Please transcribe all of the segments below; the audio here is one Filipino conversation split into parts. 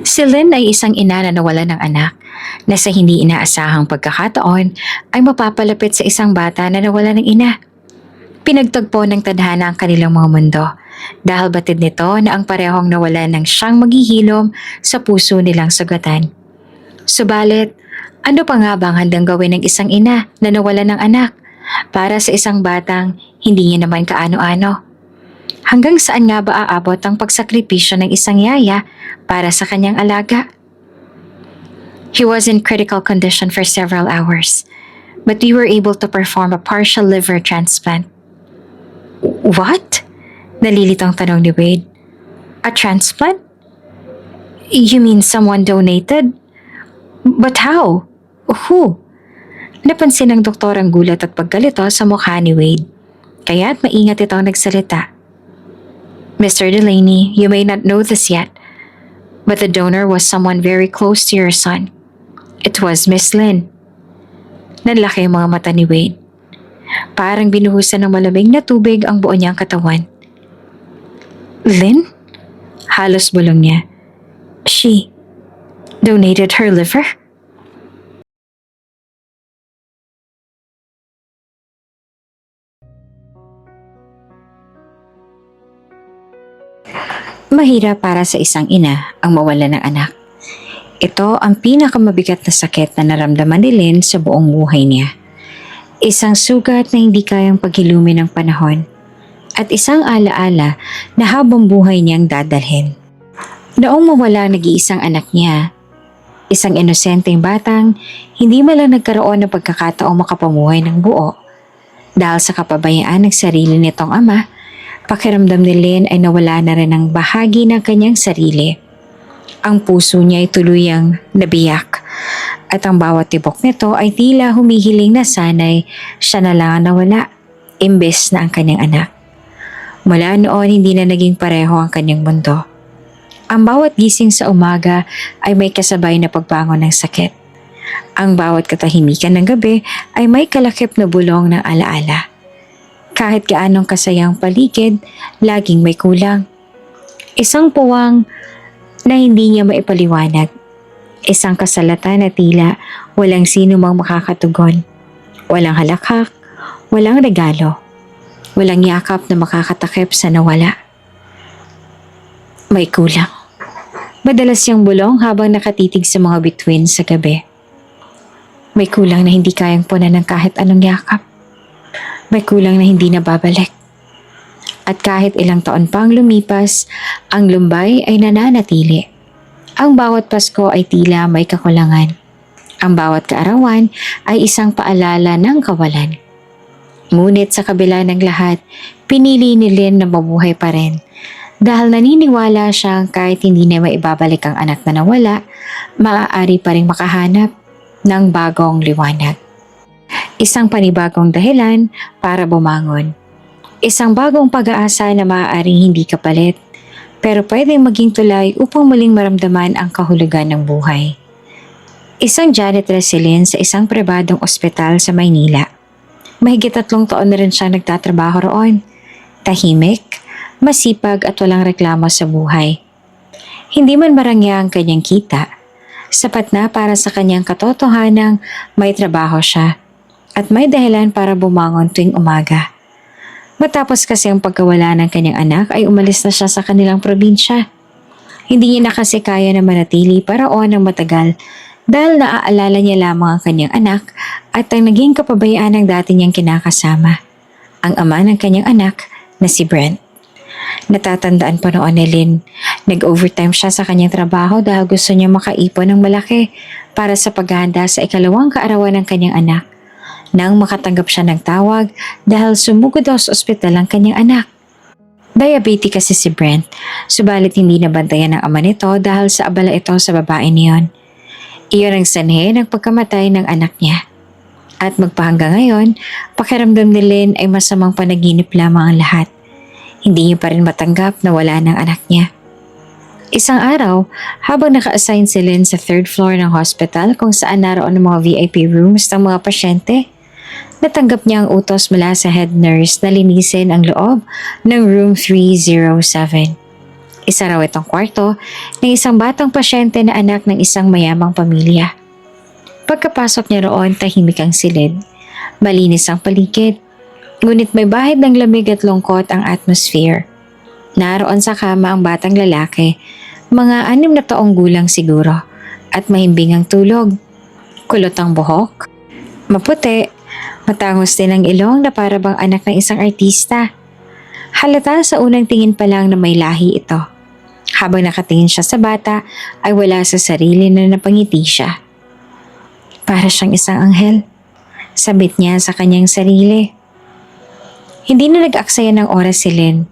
Si Lynn ay isang ina na nawalan ng anak na sa hindi inaasahang pagkakataon ay mapapalapit sa isang bata na nawalan ng ina. Pinagtagpo ng tadhana ang kanilang mga mundo dahil batid nito na ang parehong nawalan ng siyang maghihilom sa puso nilang sugatan. Subalit, ano pa nga bang handang gawin ng isang ina na nawalan ng anak para sa isang batang hindi niya naman kaano-ano? Hanggang saan nga ba aabot ang pagsakripisyo ng isang yaya para sa kanyang alaga? He was in critical condition for several hours, but we were able to perform a partial liver transplant. What? Nalilitong tanong ni Wade. A transplant? You mean someone donated? But how? Who? Napansin ng doktor ang gulat at pagkalito sa mukha ni Wade. Kaya't maingat itong nagsalita. Mr. Delaney, you may not know this yet, but the donor was someone very close to your son. It was Miss Lynn. Nanlaki ang mga mata ni Wade. Parang binuhusan ng malamig na tubig ang buo niyang katawan. Lynn? Halos bulong niya. She donated her liver? Mahirap para sa isang ina ang mawala ng anak. Ito ang pinakamabigat na sakit na naramdaman ni Lynn sa buong buhay niya. Isang sugat na hindi kayang paghilumin ng panahon at isang alaala na habang buhay niyang dadalhin. Noong mawala ang nag-iisang anak niya, isang inosenteng batang hindi man lang nagkaroon ng pagkakataong makapamuhay ng buo dahil sa kapabayaan ng sarili nitong ama. Pakiramdam ni Lynn ay nawala na rin ang bahagi ng kanyang sarili. Ang puso niya ay tuluyang nabiyak at ang bawat tibok nito ay tila humihiling na sanay siya na lang ang nawala, imbes na ang kanyang anak. Mula noon hindi na naging pareho ang kanyang mundo. Ang bawat gising sa umaga ay may kasabay na pagbangon ng sakit. Ang bawat katahimikan ng gabi ay may kalakip na bulong ng alaala. Kahit gaanong kasayang paligid, laging may kulang. Isang puwang na hindi niya maipaliwanag. Isang kasalatan na tila walang sino mang makakatugon. Walang halakhak, walang regalo. Walang yakap na makakatakip sa nawala. May kulang. Madalas siyang bulong habang nakatitig sa mga bituin sa gabi. May kulang na hindi kayang punan ng kahit anong yakap. May kulang na hindi na babalik. At kahit ilang taon pang lumipas, ang lumbay ay nananatili. Ang bawat Pasko ay tila may kakulangan. Ang bawat kaarawan ay isang paalala ng kawalan. Ngunit sa kabila ng lahat, pinili ni Lynn na mabuhay pa rin. Dahil naniniwala siyang kahit hindi na maibabalik ang anak na nawala, maaari pa rin makahanap ng bagong liwanag. Isang panibagong dahilan para bumangon. Isang bagong pag-aasa na maaaring hindi kapalit, pero pwedeng maging tulay upang muling maramdaman ang kahulugan ng buhay. Isang janitress si Lynn sa isang pribadong ospital sa Maynila. Mahigit 3 taon na rin siyang nagtatrabaho roon. Tahimik, masipag at walang reklamo sa buhay. Hindi man marangya ang kanyang kita, sapat na para sa kanyang katotohanang may trabaho siya at may dahilan para bumangon tuwing umaga. Matapos kasi ang pagkawala ng kanyang anak ay umalis na siya sa kanilang probinsya. Hindi niya na kasi kaya na manatili paraon ng matagal dahil naaalala niya lamang ang kanyang anak at ang naging kapabayaan ng dati niyang kinakasama, ang ama ng kanyang anak na si Brent. Natatandaan pa noon ni Lynn, nag-overtime siya sa kanyang trabaho dahil gusto niya makaipon ng malaki para sa paghahanda sa ikalawang kaarawan ng kanyang anak. Nang makatanggap siya ng tawag dahil sumugod daw sa ospital ang kanyang anak. Diabetic kasi si Brent, subalit hindi nabantayan ng ama nito dahil sa abala ito sa babae niyon. Iyon ang sanhi ng pagkamatay ng anak niya. At magpahanggang ngayon, pakiramdam ni Lynn ay masamang panaginip lamang ang lahat. Hindi niya pa rin matanggap na wala ng anak niya. Isang araw, habang naka-assign si Lynn sa 3rd floor ng hospital kung saan naroon ang mga VIP rooms ng mga pasyente, natanggap niya ang utos mula sa head nurse na linisin ang loob ng room 307. Isa raw itong kwarto ng isang batang pasyente na anak ng isang mayamang pamilya. Pagkapasok niya roon, tahimik ang silid. Malinis ang paligid. Ngunit may bahid ng lamig at lungkot ang atmosphere. Naroon sa kama ang batang lalaki, mga 6 na taong gulang siguro, at mahimbing ang tulog. Kulot ang buhok, maputi, matangos din ang ilong na para bang anak ng isang artista. Halata sa unang tingin pa lang na may lahi ito. Habang nakatingin siya sa bata, ay wala sa sarili na napangiti siya. Para siyang isang anghel, sabit niya sa kanyang sarili. Hindi na nag-aksaya ng oras si Lynn.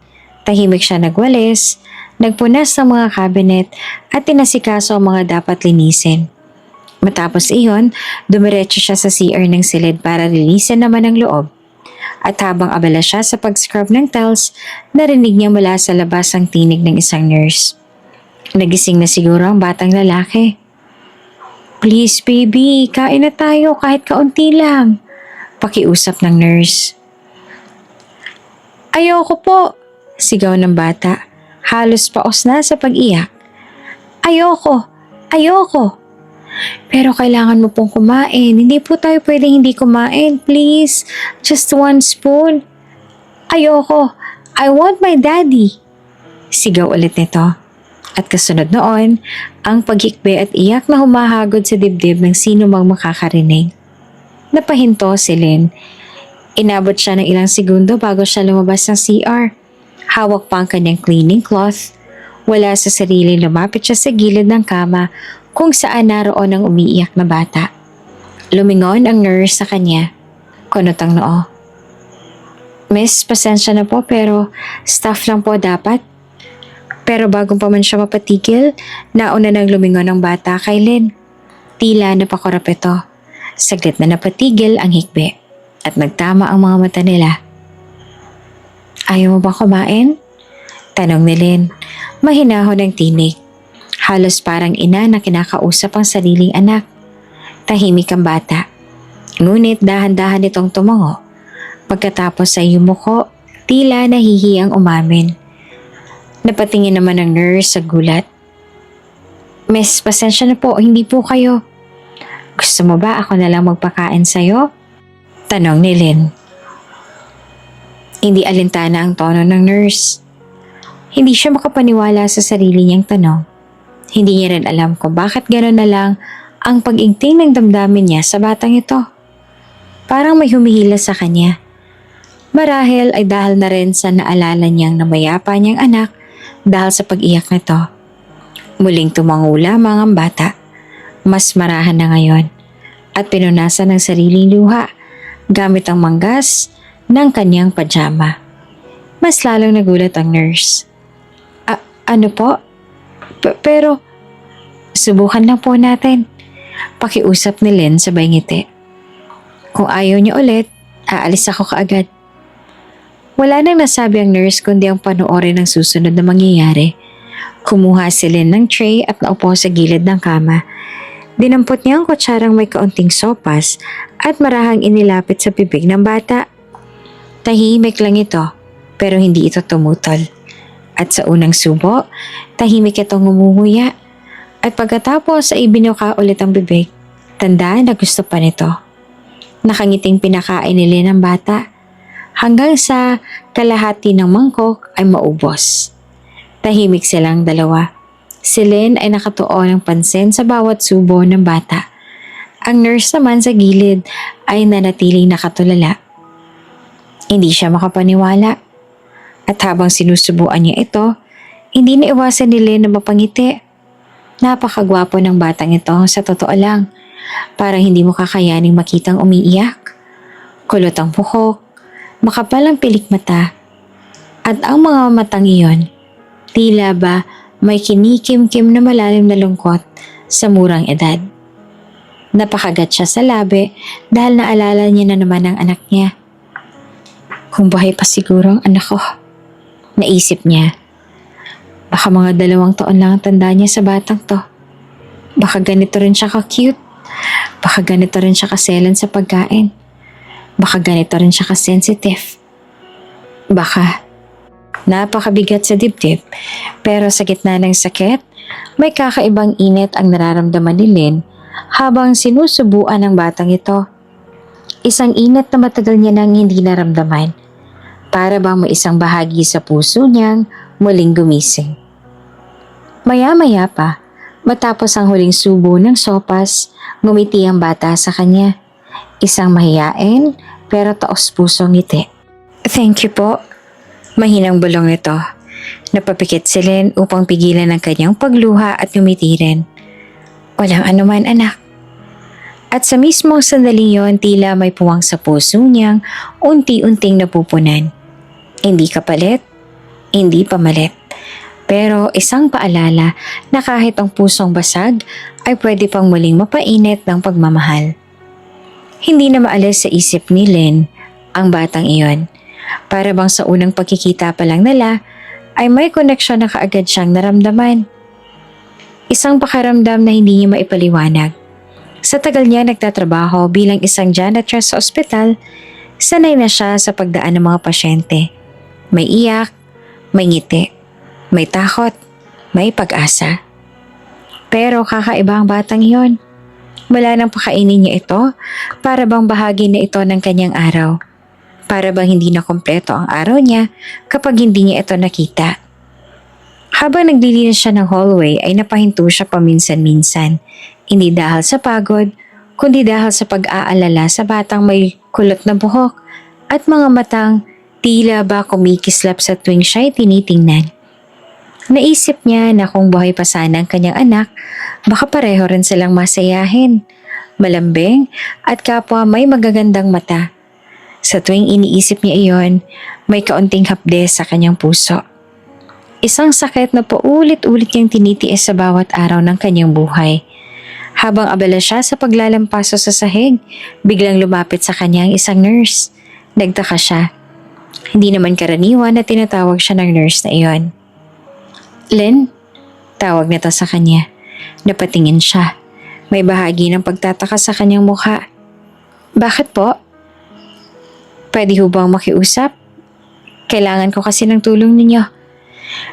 Tahimik siya nagwalis, nagpunas ng mga cabinet at tinasikaso ang mga dapat linisin. Matapos iyon, dumiretso siya sa CR ng silid para linisin naman ang loob. At habang abala siya sa pag-scrub ng tiles, narinig niya mula sa labas ang tinig ng isang nurse. Nagising na siguro ang batang lalaki. "Please baby, kain na tayo kahit kaunti lang," pakiusap ng nurse. "Ayoko po," sigaw ng bata. Halos paos na sa pag-iyak. "Ayoko, ayoko." "Pero kailangan mo pong kumain. Hindi po tayo pwedeng hindi kumain. Please, just 1 spoon." "Ayoko. I want my daddy." Sigaw ulit nito. At kasunod noon, ang paghikbi at iyak na humahagod sa dibdib ng sino mang makakarinig. Napahinto si Lynn. Inabot siya ng ilang segundo bago siya lumabas ng CR. Hawak pa ang kanyang cleaning cloth. Wala sa sarili, lumapit siya sa gilid ng kama kung saan naroon ang umiiyak na bata. Lumingon ang nurse sa kanya. Kunot ang noo. "Miss, pasensya na po pero staff lang po dapat." Pero bago pa man siya mapatigil, nauna nang lumingon ang bata kay Lynn. Tila napakurap ito. Saglit na napatigil ang hikbi at nagtama ang mga mata nila. "Ayaw mo ba kumain?" Tanong ni Lynn. Mahinahon ang tinig. Halos parang ina na kinakausap ang sariling anak. Tahimik ang bata. Ngunit dahan-dahan itong tumango. Pagkatapos ay yumuko, tila nahihiyang umamin. Napatingin naman ang nurse sa gulat. "Miss, pasensya na po, hindi po kayo. Gusto mo ba ako na lang magpakain sa'yo?" Tanong ni Lynn. Hindi alintana ang tono ng nurse. Hindi siya makapaniwala sa sarili niyang tanong. Hindi niya rin alam kung bakit gano'n na lang ang pag-ingting ng damdamin niya sa batang ito. Parang may humihila sa kanya. Marahil ay dahil na rin sa naalala niyang namayapa niyang anak dahil sa pag-iyak nito. Muling tumango lamang ang bata. Mas marahan na ngayon at pinunasan ng sariling luha gamit ang manggas ng kanyang pajama. Mas lalong nagulat ang nurse. Ano po? Pero subukan lang po natin." Pakiusap ni Lynn sabay ngiti. "Kung ayaw niya ulit, aalis ako kaagad." Wala nang nasabi ang nurse kundi ang panoorin ng susunod na mangyayari. Kumuha si Lynn ng tray at naupo sa gilid ng kama. Dinampot niya ang kutsarang may kaunting sopas at marahang inilapit sa bibig ng bata. Tahimik lang ito, pero hindi ito tumutol. At sa unang subo, tahimik itong ngumunguya. At pagkatapos ay ibinuka ulit ang bibig. Tandaan na gusto pa nito. Nakangiting pinakain ni Lynn ang bata. Hanggang sa kalahati ng mangkok ay maubos. Tahimik silang dalawa. Si Lynn ay nakatuon ng pansin sa bawat subo ng bata. Ang nurse naman sa gilid ay nanatiling nakatulala. Hindi siya makapaniwala. At habang sinusubuan niya ito, hindi na iwasan ni Lynn na mapangiti. Napakagwapo ng batang ito sa totoo lang. Parang hindi mo kakayaning makitang umiiyak. Kulot ang buhok, makapal ang pilik mata. At ang mga matang iyon, tila ba may kinikim-kim na malalim na lungkot sa murang edad. Napakagat siya sa labi dahil naalala niya na naman ang anak niya. Kung buhay pa siguro ang anak ko, naisip niya. Baka mga 2 taon lang ang tanda niya sa batang to. Baka ganito rin siya ka-cute. Baka ganito rin siya kaselan sa pagkain. Baka ganito rin siya ka-sensitive. Baka. Napakabigat sa dibdib, pero sa gitna ng sakit, may kakaibang init ang nararamdaman ni Lynn habang sinusubuan ng batang ito. Isang init na matagal niya nang hindi naramdaman, para bang may isang bahagi sa puso niyang muling gumising. Maya-maya pa, matapos ang huling subo ng sopas, ngumiti ang bata sa kanya. Isang mahiyain pero taos-pusong ngiti. Thank you po. Mahinang bulong nito. Napapikit si Lynn upang pigilan ang kanyang pagluha at ngumiti rin. Walang anuman anak. At sa mismong sandaling yon, tila may puwang sa puso niyang unti-unting napupunan. Hindi kapalit, hindi pamalit. Pero isang paalala na kahit ang pusong basag ay pwede pang muling mapainit ng pagmamahal. Hindi na maalis sa isip ni Lynn ang batang iyon. Para bang sa unang pagkikita pa lang nila ay may koneksyon na kaagad siyang naramdaman. Isang pakiramdam na hindi niya maipaliwanag. Sa tagal niya nagtatrabaho bilang isang janitress sa ospital, sanay na siya sa pagdaan ng mga pasyente. May iyak, may ngiti, may takot, may pag-asa. Pero kakaiba ang batang iyon. Mula nang pakainin niya ito, para bang bahagi na ito ng kanyang araw. Para bang hindi na kompleto ang araw niya kapag hindi niya ito nakita. Habang naglilinis siya ng hallway ay napahinto siya paminsan-minsan. Hindi dahil sa pagod, kundi dahil sa pag-aalala sa batang may kulot na buhok at mga matang tila ba kumikislap sa tuwing siya'y tinitingnan. Naisip niya na kung buhay pa sana ang kanyang anak, baka pareho rin silang masayahin, malambing at kapwa may magagandang mata. Sa tuwing iniisip niya iyon, may kaunting hapdes sa kanyang puso. Isang sakit na paulit-ulit niyang tinitiis sa bawat araw ng kanyang buhay. Habang abala siya sa paglalampaso sa sahig, biglang lumapit sa kanya ang isang nurse. Nagtaka siya. Hindi naman karaniwan na tinatawag siya ng nurse na iyon. Lynn, tawag nito sa kanya. Napatingin siya. May bahagi ng pagtataka sa kanyang mukha. Bakit po? Pwede ho bang makiusap? Kailangan ko kasi ng tulong ninyo.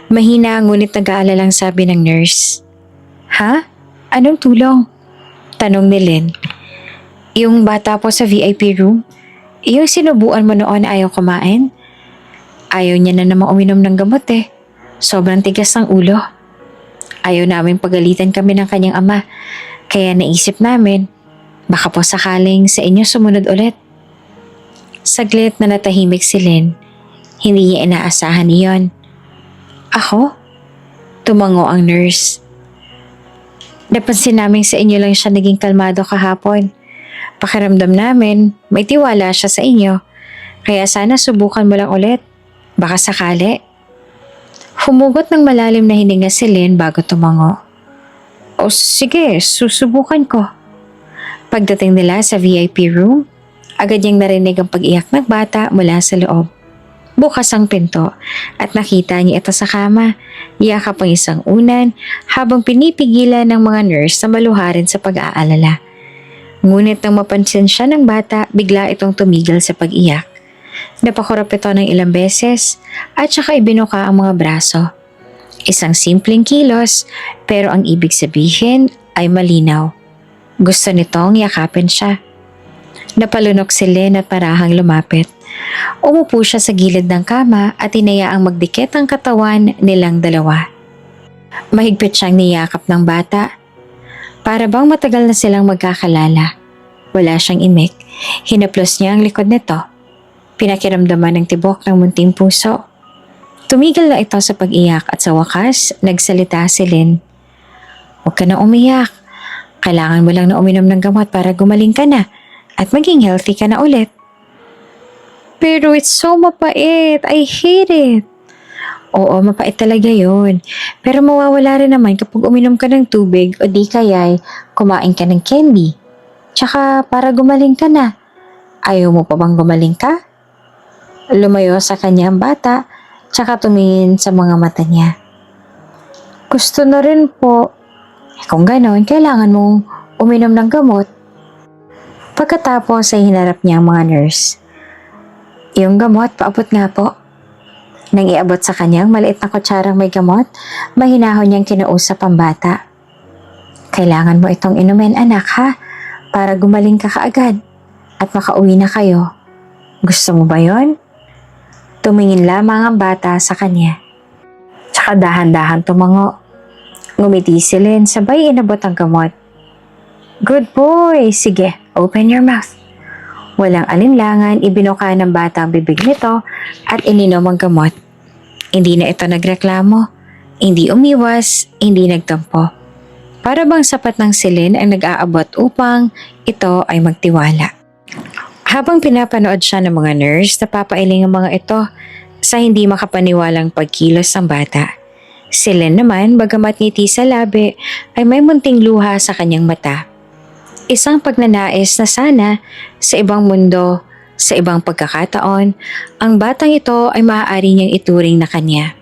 Mahina ngunit nag-aalalang sabi ng nurse. Ha? Anong tulong? Tanong ni Lynn. Yung bata po sa VIP room? Yung sinubuan mo noon ayaw kumain? Ayaw niya na namang uminom ng gamot eh. Sobrang tigas ng ulo. Ayaw namin pagalitan kami ng kanyang ama. Kaya naisip namin, baka po sakaling sa inyo sumunod ulit. Saglit na natahimik si Lynn. Hindi niya inaasahan iyon. Ako? Tumango ang nurse. Napansin namin sa inyo lang siya naging kalmado kahapon. Pakiramdam namin, may tiwala siya sa inyo. Kaya sana subukan mo lang ulit. Baka sakali. Humugot ng malalim na hininga si Lynn bago tumango. O sige, susubukan ko. Pagdating nila sa VIP room, agad niyang narinig ang pag-iyak ng bata mula sa loob. Bukas ang pinto at nakita niya ito sa kama. Yakap ang isang unan habang pinipigilan ng mga nurse na maluharin sa pag-aalala. Ngunit nang mapansin siya ng bata, bigla itong tumigil sa pag-iyak. Napakurap ito ng ilang beses at saka ibinuka ang mga braso. Isang simpleng kilos pero ang ibig sabihin ay malinaw. Gusto nitong yakapin siya. Napalunok si Lynn at parahang lumapit. Umupo siya sa gilid ng kama at inayaang magdikit ang katawan nilang dalawa. Mahigpit siyang niyakap ng bata. Para bang matagal na silang magkakalala. Wala siyang imik. Hinaplos niya ang likod nito. Pinakiramdaman ng tibok ng munting puso. Tumigil na ito sa pag-iyak at sa wakas, nagsalita si Lynn. Huwag ka na umiyak. Kailangan mo lang na uminom ng gamot para gumaling ka na at maging healthy ka na ulit. Pero it's so mapait. I hate it. Oo, mapait talaga yun. Pero mawawala rin naman kapag uminom ka ng tubig o di kaya'y kumain ka ng candy. Tsaka para gumaling ka na. Ayaw mo pa bang gumaling ka? Lumayo sa kanya ang bata, tsaka tumingin sa mga mata niya. Gusto na rin po. Kung ganon, kailangan mong uminom ng gamot. Pagkatapos ay hinarap niya ang mga nurse. Yung gamot, paabot nga po. Nang iabot sa kanyang maliit na kutsarang may gamot, mahinahon niyang kinausap ang bata. Kailangan mo itong inumin anak ha, para gumaling ka kaagad at makauwi na kayo. Gusto mo ba yon? Tumingin lamang ang bata sa kanya. Tsaka dahan-dahan tumango. Ngumiti si Lynn sabay inabot ang gamot. Good boy! Sige, open your mouth. Walang alinlangan, ibinuka ng bata ang bibig nito at ininom ang gamot. Hindi na ito nagreklamo, hindi umiwas, hindi nagtampo. Para bang sapat ng silin ang nag-aabot upang ito ay magtiwala. Habang pinapanood siya ng mga nurse, napapailing ang mga ito sa hindi makapaniwalang pagkilos ng bata. Si Lynn naman, bagamat ngiti sa labi, ay may munting luha sa kanyang mata. Isang pagnanais na sana sa ibang mundo, sa ibang pagkakataon, ang batang ito ay maaari niyang ituring na kanya.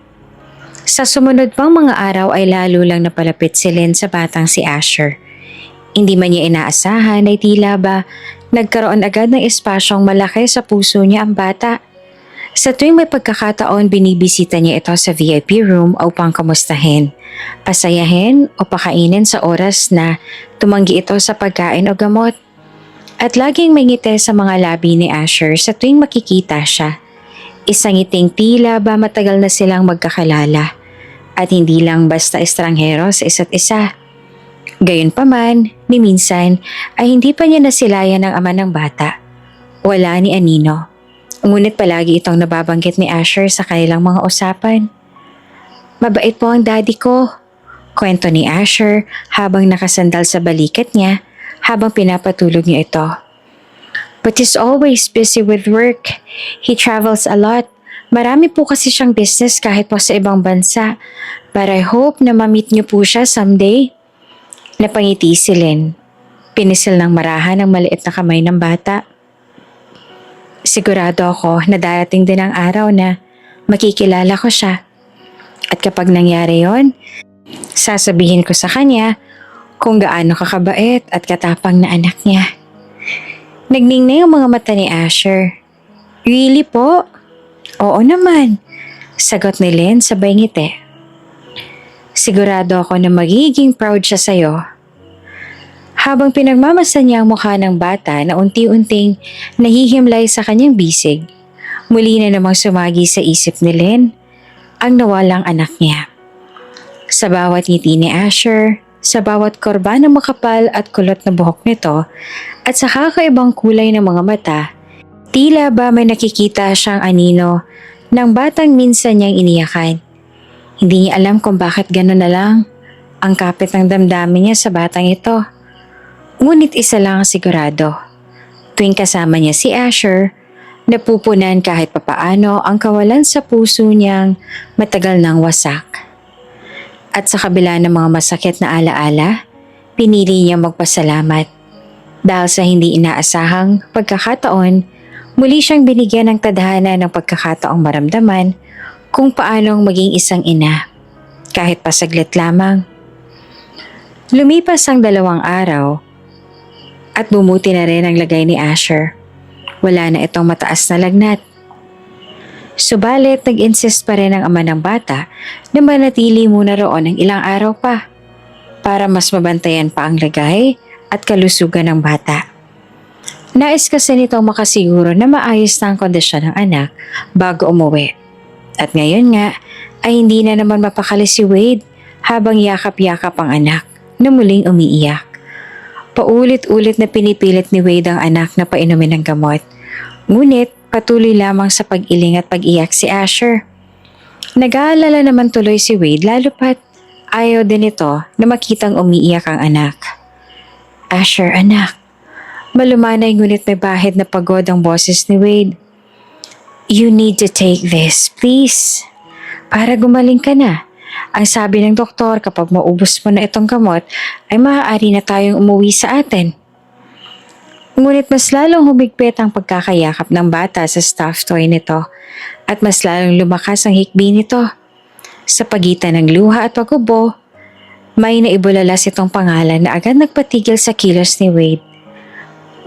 Sa sumunod pang mga araw ay lalo lang napalapit si Lynn sa batang si Asher. Hindi man niya inaasahan ay tila ba nagkaroon agad ng espasyong malaki sa puso niya ang bata. Sa tuwing may pagkakataon, binibisita niya ito sa VIP room upang kamustahin, pasayahin o pakainin sa oras na tumanggi ito sa pagkain o gamot. At laging may ngiti sa mga labi ni Asher sa tuwing makikita siya. Isang ngiting tila ba matagal na silang magkakalala at hindi lang basta estranghero sa isa't isa. Gayunpaman, ni minsan ay hindi pa niya nasilayan ng ama ng bata. Wala ni Anino. Ngunit palagi itong nababanggit ni Asher sa kanilang mga usapan. Mabait po ang daddy ko, kwento ni Asher habang nakasandal sa balikat niya habang pinapatulog niya ito. But he's always busy with work. He travels a lot. Marami po kasi siyang business kahit po sa ibang bansa. But I hope na ma-meet niyo po siya someday. Napangiti si Lynn. Pinisil ng marahan ang maliit na kamay ng bata. Sigurado ako na darating din ang araw na makikilala ko siya. At kapag nangyari yon, sasabihin ko sa kanya kung gaano kakabait at katapang na anak niya. Nagningnay ang mga mata ni Asher. Really po? Oo naman, sagot ni Lynn sabay ngiti. Sigurado ako na magiging proud siya sa'yo. Habang pinagmamasan niya ang mukha ng bata na unti-unting nahihimlay sa kanyang bisig, muli na namang sumagi sa isip ni Lynn ang nawalang anak niya. Sa bawat ngiti ni Asher, sa bawat korba ng makapal at kulot na buhok nito, at sa kakaibang kulay ng mga mata, tila ba may nakikita siyang anino ng batang minsan niyang iniyakan. Hindi niya alam kung bakit gano'n na lang ang kapit ng damdamin niya sa batang ito. Ngunit isa lang ang sigurado. Tuwing kasama niya si Asher, napupunan kahit papaano ang kawalan sa puso niyang matagal nang wasak. At sa kabila ng mga masakit na alaala, pinili niya magpasalamat. Dahil sa hindi inaasahang pagkakataon, muli siyang binigyan ng tadhana ng pagkakataong maramdaman kung paanong maging isang ina, kahit pasaglit lamang. Lumipas ang 2 araw, at bumuti na rin ang lagay ni Asher. Wala na itong mataas na lagnat. Subalit, nag-insist pa rin ang ama ng bata na manatili muna roon ng ilang araw pa para mas mabantayan pa ang lagay at kalusugan ng bata. Nais kasi nitong makasiguro na maayos na ang kondisyon ng anak bago umuwi. At ngayon nga ay hindi na naman mapakali si Wade habang yakap-yakap ang anak na muling umiiyak. Paulit-ulit na pinipilit ni Wade ang anak na painumin ng gamot. Ngunit patuloy lamang sa pag-iling at pag-iyak si Asher. Nag-aalala naman tuloy si Wade lalo pat ayaw din ito na makitang umiiyak ang anak. Asher, anak. Malumanay ngunit may bahid na pagod ang boses ni Wade. You need to take this, please. Para gumaling ka na. Ang sabi ng doktor, kapag maubos mo na itong gamot, ay maaari na tayong umuwi sa atin. Ngunit mas lalong humigpit ang pagkakayakap ng bata sa stuffed toy nito at mas lalong lumakas ang hikbi nito. Sa pagitan ng luha at pagubo, may naibulalas itong pangalan na agad nagpatigil sa kilos ni Wade.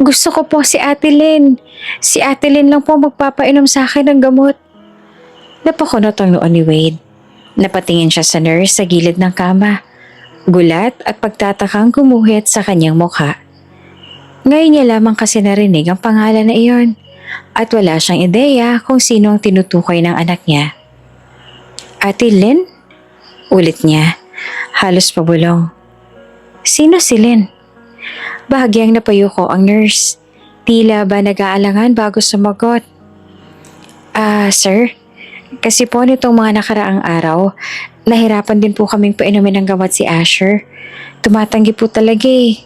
Gusto ko po si Ate Lynn. Si Ate Lynn lang po magpapainom sa akin ng gamot. Napakunot ang noon ni Wade. Napatingin siya sa nurse sa gilid ng kama. Gulat at pagtatakang gumuhit sa kanyang mukha. Ngayon niya lamang kasi narinig ang pangalan na iyon at wala siyang ideya kung sino ang tinutukoy ng anak niya. Ate Lynn? Ulit niya, halos pabulong. Sino si Lynn? Bahagyang napayuko ang nurse. Tila ba nag-aalangan bago sumagot. Sir, kasi po nitong mga nakaraang araw, nahirapan din po kaming painumin ng gamot si Asher. Tumatanggi po talaga eh.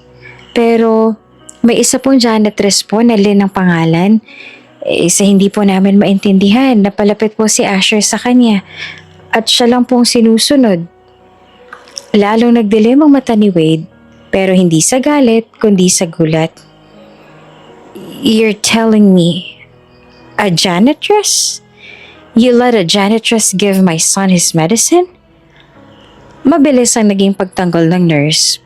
Pero may isa pong janitress po na Lynn ang pangalan. Sa hindi po namin maintindihan, napalapit po si Asher sa kanya at siya lang pong sinusunod. Lalong nagdilim ang mata ni Wade, pero hindi sa galit kundi sa gulat. You're telling me, a janitress? You let a janitress give my son his medicine? Mabilis ang naging pagtanggol ng nurse.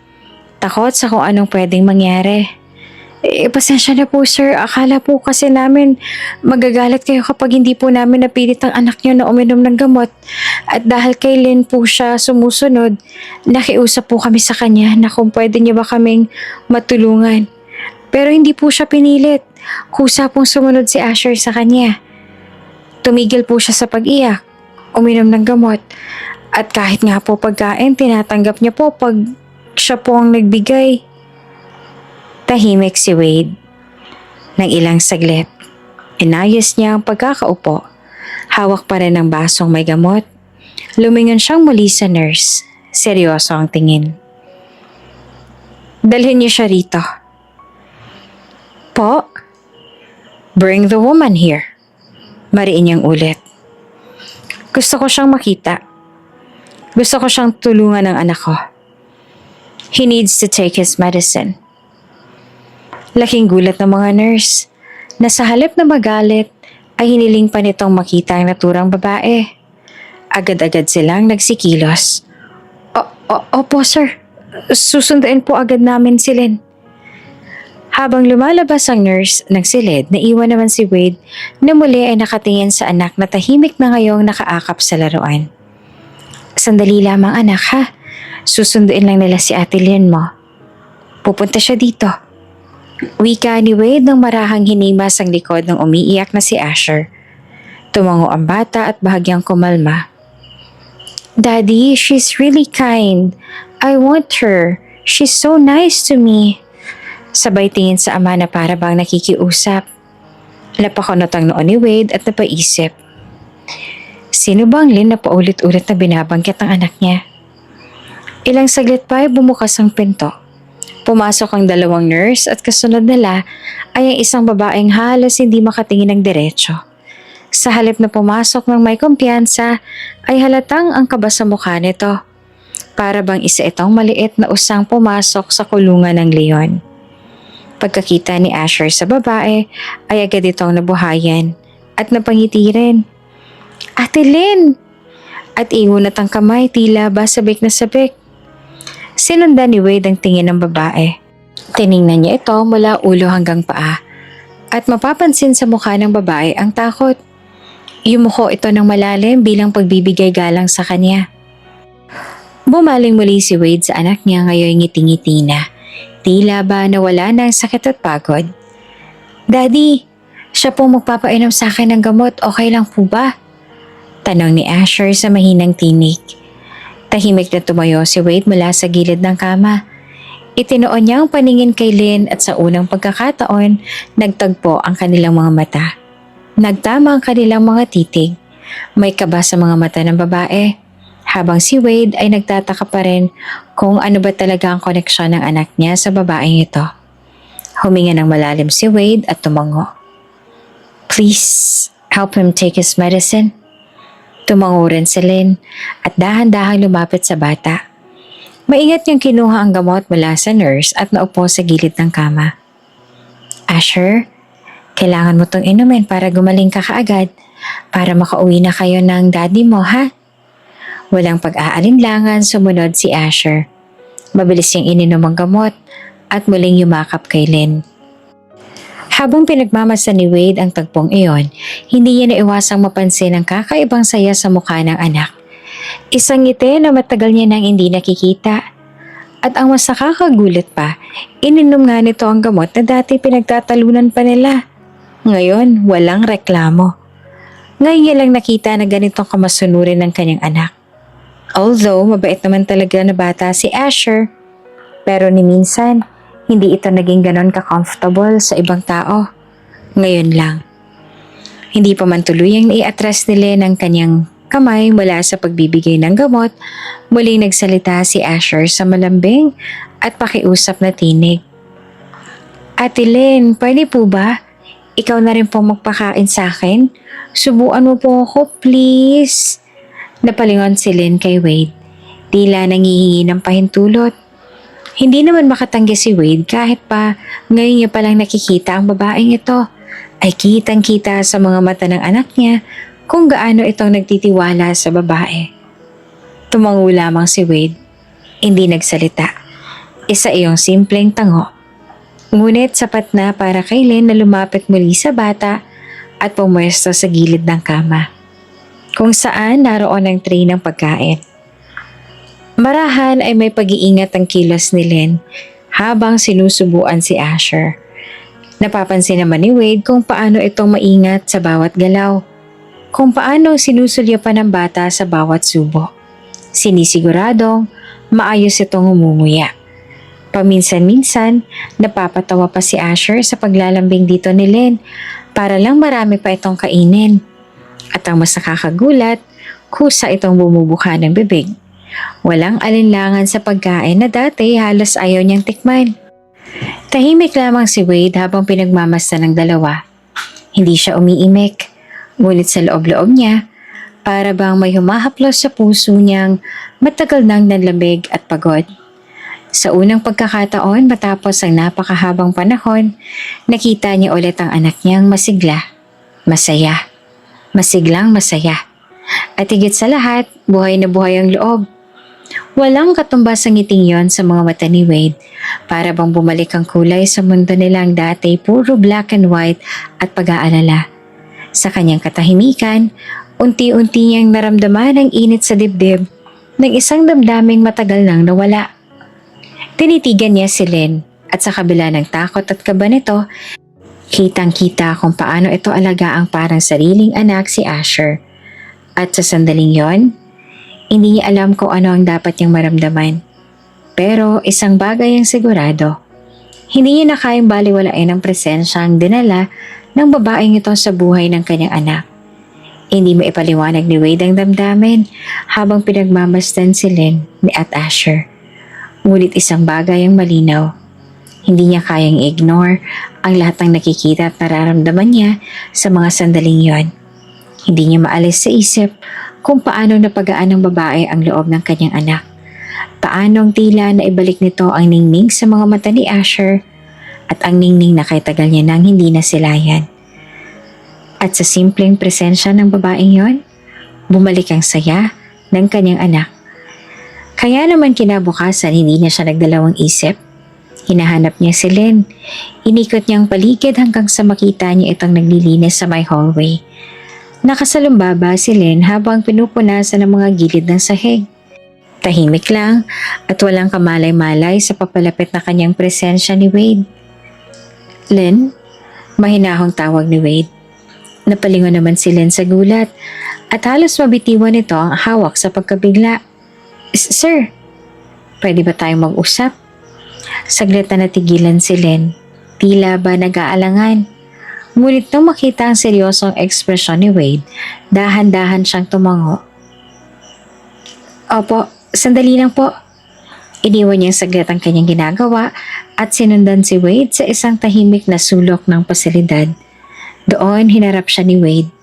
Takot sa kung anong pwedeng mangyari. Pasensya na po sir, akala po kasi namin magagalit kayo kapag hindi po namin napilit ang anak niyo na uminom ng gamot. At dahil kay Lynn po siya sumusunod, nakiusap po kami sa kanya na kung pwede niya ba kaming matulungan. Pero hindi po siya pinilit, kusa pong sumunod si Asher sa kanya. Tumigil po siya sa pag-iyak, uminom ng gamot, at kahit nga po pagkain, tinatanggap niya po pag siya po ang nagbigay. Tahimik si Wade. Nang ilang saglit, inayos niya ang pagkakaupo. Hawak pa rin ang basong may gamot. Lumingon siyang muli sa nurse. Seryoso ang tingin. Dalhin niyo siya rito. Po? Bring the woman here. Mariin niyang ulit. Gusto ko siyang makita. Gusto ko siyang tulungan ng anak ko. He needs to take his medicine. Laking gulat ng mga nurse na sa halip na magalit ay hiniling pa nitong makita ang naturang babae. Agad-agad silang nagsikilos. Opo sir, susunduin po agad namin si Lynn. Habang lumalabas ang nurse ng silid, naiwan naman si Wade na muli ay nakatingin sa anak na tahimik na ngayong nakaakap sa laruan. Sandali lamang anak ha, susunduin lang nila si Ate Lynn mo. Pupunta siya dito. Wika ni Wade nang marahang hinimas ang likod ng umiiyak na si Asher. Tumango ang bata at bahagyang kumalma. Daddy, she's really kind. I want her. She's so nice to me. Sabay tingin sa ama na para bang nakikiusap. Napakunot ang noon ni Wade at napaisip. Sino ba ang Lynn na paulit-ulit na binabangkit ng anak niya? Ilang saglit pa ay bumukas ang pinto. Pumasok ang dalawang nurse at kasunod nila ay ang isang babaeng halos hindi makatingin ng diretso. Sa halip na pumasok ng may kumpiyansa ay halatang ang kaba sa mukha nito. Para bang isa itong maliit na usang pumasok sa kulungan ng leon. Pagkakita ni Asher sa babae ay agad itong nabuhayan at napangiti rin. Ate Lynn! At ingunat ang kamay tila ba sabik na sabik. Sinundan ni Wade ang tingin ng babae. Tiningnan niya ito mula ulo hanggang paa at mapapansin sa mukha ng babae ang takot. Yumuko ito ng malalim bilang pagbibigay galang sa kanya. Bumaling muli si Wade sa anak niya ngayon ngiti-ngiti na. Tila ba nawala na ang sakit at pagod? Daddy, siya po magpapainom sa akin ng gamot, okay lang po ba? Tanong ni Asher sa mahinang tinig. Tahimik na tumayo si Wade mula sa gilid ng kama. Itinoon niya ang paningin kay Lynn at sa unang pagkakataon, nagtagpo ang kanilang mga mata. Nagtama ang kanilang mga titig. May kaba sa mga mata ng babae. Habang si Wade ay nagtataka pa rin kung ano ba talaga ang koneksyon ng anak niya sa babaeng ito. Huminga ng malalim si Wade at tumango. Please, help him take his medicine. Tumango rin si Lynn at dahan-dahang lumapit sa bata. Maingat niyang kinuha ang gamot mula sa nurse at naupo sa gilid ng kama. Asher, kailangan mo tong inumin para gumaling ka kaagad para makauwi na kayo ng daddy mo ha? Walang pag-aalinlangan sumunod si Asher. Mabilis niyang ininom ang gamot at muling yumakap kay Lynn. Habang pinagmamasdan ni Wade ang tagpong iyon, hindi niya naiwasang mapansin ang kakaibang saya sa mukha ng anak. Isang ngiti na matagal niya nang hindi nakikita. At ang mas nakakagulat pa, ininom nga nito ang gamot na dati pinagtatalunan pa nila. Ngayon, walang reklamo. Ngayon niya lang nakita na ganitong kamasunurin ng kanyang anak. Although, mabait naman talaga na bata si Asher, pero ni minsan, hindi ito naging ganon ka-comfortable sa ibang tao. Ngayon lang. Hindi pa man tuluyang i-atras ni Len ang kanyang kamay mula sa pagbibigay ng gamot, muling nagsalita si Asher sa malambing at pakiusap na tinig. Ate Len, pwede po ba? Ikaw na rin po magpakain sa akin? Subuan mo po ako, please. Napalingon si Len kay Wade. Tila nangihingi ng pahintulot. Hindi naman makatanggi si Wade kahit pa ngayon niya palang nakikita ang babaeng ito. Ay kitang-kita sa mga mata ng anak niya kung gaano itong nagtitiwala sa babae. Tumango lamang si Wade. Hindi nagsalita. Isa iyong simpleng tango. Ngunit sapat na para kay Len na lumapit muli sa bata at pumwesto sa gilid ng kama, kung saan naroon ang tray ng pagkain. Marahan ay may pag-iingat ang kilos ni Len habang sinusubuan si Asher. Napapansin naman ni Wade kung paano itong maingat sa bawat galaw, kung paano sinusulyapan ng bata sa bawat subo. Sinisiguradong maayos itong umumuya. Paminsan-minsan, napapatawa pa si Asher sa paglalambing dito ni Len para lang marami pa itong kainin. At ang mas nakakagulat, kusa itong bumubuka ng bibig. Walang alinlangan sa pagkain na dati halos ayaw niyang tikman. Tahimik lamang si Wade habang pinagmamasdan ng dalawa. Hindi siya umiimik, ngunit sa loob-loob niya, para bang may humahaplos sa puso niyang matagal nang nanlamig at pagod. Sa unang pagkakataon matapos ang napakahabang panahon, nakita niya ulit ang anak niyang masigla, masaya, masiglang masaya. At higit sa lahat, buhay na buhay ang loob. Walang katumbas ang ngiting yon sa mga mata ni Wade, para bang bumalik ang kulay sa mundo nilang dati puro black and white at pag-aalala. Sa kanyang katahimikan, unti-unti niyang naramdaman ang init sa dibdib ng isang damdaming matagal nang nawala. Tinitigan niya si Len at sa kabila ng takot at kaba nito, kitang-kita kung paano ito alagaang parang sariling anak si Asher. At sa sandaling yon, hindi niya alam kung ano ang dapat niyang maramdaman. Pero isang bagay ang sigurado, hindi niya na kayang baliwalain ang presensyang dinala ng babaeng ito sa buhay ng kanyang anak. Hindi maipaliwanag ni Wade ang damdamin habang pinagmamasdan si Len at Asher. Ngunit isang bagay ang malinaw. Hindi niya kayang ignore ang lahat ng nakikita at nararamdaman niya sa mga sandaling yon. Hindi niya maalis sa isip kung paano napagaan ng babae ang loob ng kanyang anak. Paanong tila na ibalik nito ang ningning sa mga mata ni Asher at ang ningning na kay tagal niya nang hindi nasilayan. At sa simpleng presensya ng babaeng yon, bumalik ang saya ng kanyang anak. Kaya naman kinabukasan hindi niya siya nagdalawang isip. Hinahanap niya si Len. Inikot niyang paligid hanggang sa makita niya itong naglilinis sa may hallway. Nakasalumbaba si Len habang pinupunasan ang mga gilid ng sahig. Tahimik lang at walang kamalay-malay sa papalapit na kanyang presensya ni Wade. Len? Mahinahong tawag ni Wade. Napalingon naman si Len sa gulat at halos mabitiwan nito ang hawak sa pagkabigla. Sir, pwede ba tayong mag-usap? Saglit na natigilan si Len. Tila ba nag-aalangan? Ngunit nung makita ang seryosong ekspresyon ni Wade, dahan-dahan siyang tumango. Opo, sandali lang po. Iniwan niyang saglit ang kanyang ginagawa at sinundan si Wade sa isang tahimik na sulok ng pasilidad. Doon hinarap siya ni Wade.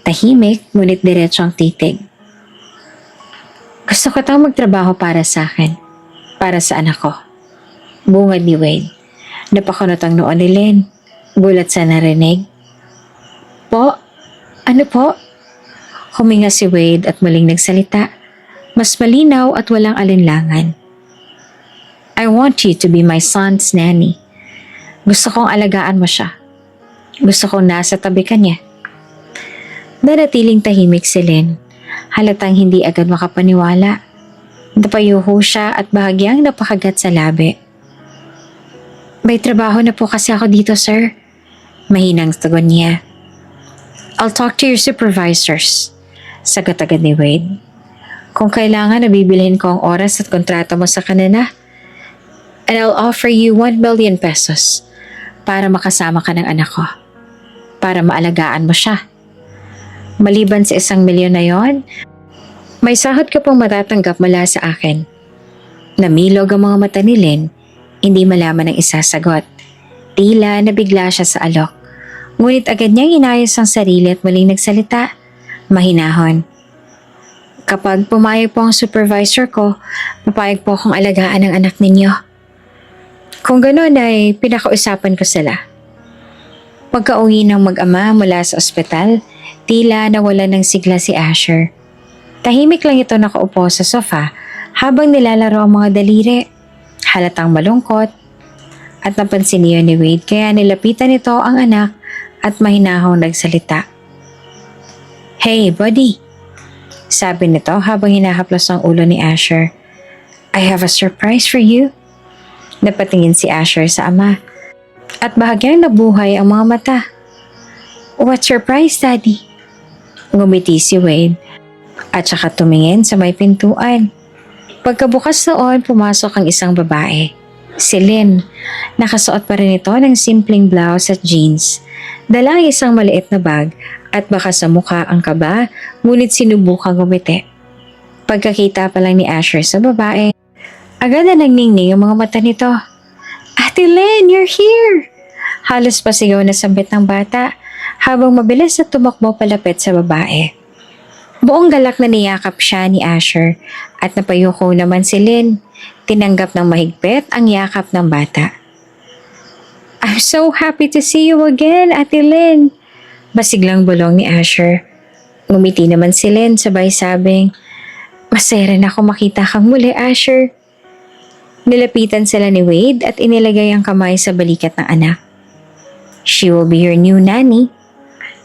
Tahimik ngunit diretso ang titig. Gusto ko tang magtrabaho para sa akin. Para sa anak ko. Bungad ni Wade. Napakunot ang noon ni Len. Gulat sa narinig. Po? Ano po? Huminga si Wade at muling nagsalita. Mas malinaw at walang alinlangan. I want you to be my son's nanny. Gusto kong alagaan mo siya. Gusto kong nasa tabi ka niya. Nanatiling tahimik si Lynn. Halatang hindi agad makapaniwala. Napayuho siya at bahagyang napakagat sa labi. May trabaho na po kasi ako dito, sir. Mahinang sagot niya. I'll talk to your supervisors. Sagot agad ni Wade. Kung kailangan, nabibilhin ko ang oras at kontrata mo sa kanila. And I'll offer you 1 million pesos para makasama ka ng anak ko. Para maalagaan mo siya. Maliban sa 1 milyon na yon, may sahod ka pong matatanggap mula sa akin. Namilog ang mga mata ni Lynn, hindi malaman ang isasagot. Tila nabigla siya sa alok. Ngunit agad niyang inayos ang sarili at muling nagsalita. Mahinahon. Kapag pumayag po ang supervisor ko, papayag po akong alagaan ang anak ninyo. Kung gano'n ay pinakausapan ko sila. Pagka-uwi ng mag-ama mula sa ospital, tila nawala ng sigla si Asher. Tahimik lang ito nakaupo sa sofa habang nilalaro ang mga daliri. Halatang malungkot. At napansin niyo ni Wade kaya nilapitan nito ang anak at mahinahong nagsalita. Hey, buddy. Sabi nito habang hinahaplos ang ulo ni Asher. I have a surprise for you. Napatingin si Asher sa ama. At bahagyang nabuhay ang mga mata. What surprise, Daddy? Ngumiti si Wade. At saka tumingin sa may pintuan. Pagkabukas noon, pumasok ang isang babae. Si Lynn. Nakasuot pa rin ito ng simpleng blouse at jeans. Dala ang isang maliit na bag at baka sa mukha ang kaba, ngunit sinubukang gumiti. Pagkakita pa lang ni Asher sa babae, agad na nagningning ang mga mata nito. Ate Lynn, you're here! Halos pasigaw na sambit ng bata habang mabilis na tumakbo palapit sa babae. Buong galak na niyakap siya ni Asher at napayuko naman si Lynn. Tinanggap ng mahigpit ang yakap ng bata. I'm so happy to see you again, Ate Lynn. Masiglang bulong ni Asher. Ngumiti naman si Lynn sabay sabing, masaya rin ako makita kang muli, Asher. Nilapitan sila ni Wade at inilagay ang kamay sa balikat ng anak. She will be your new nanny.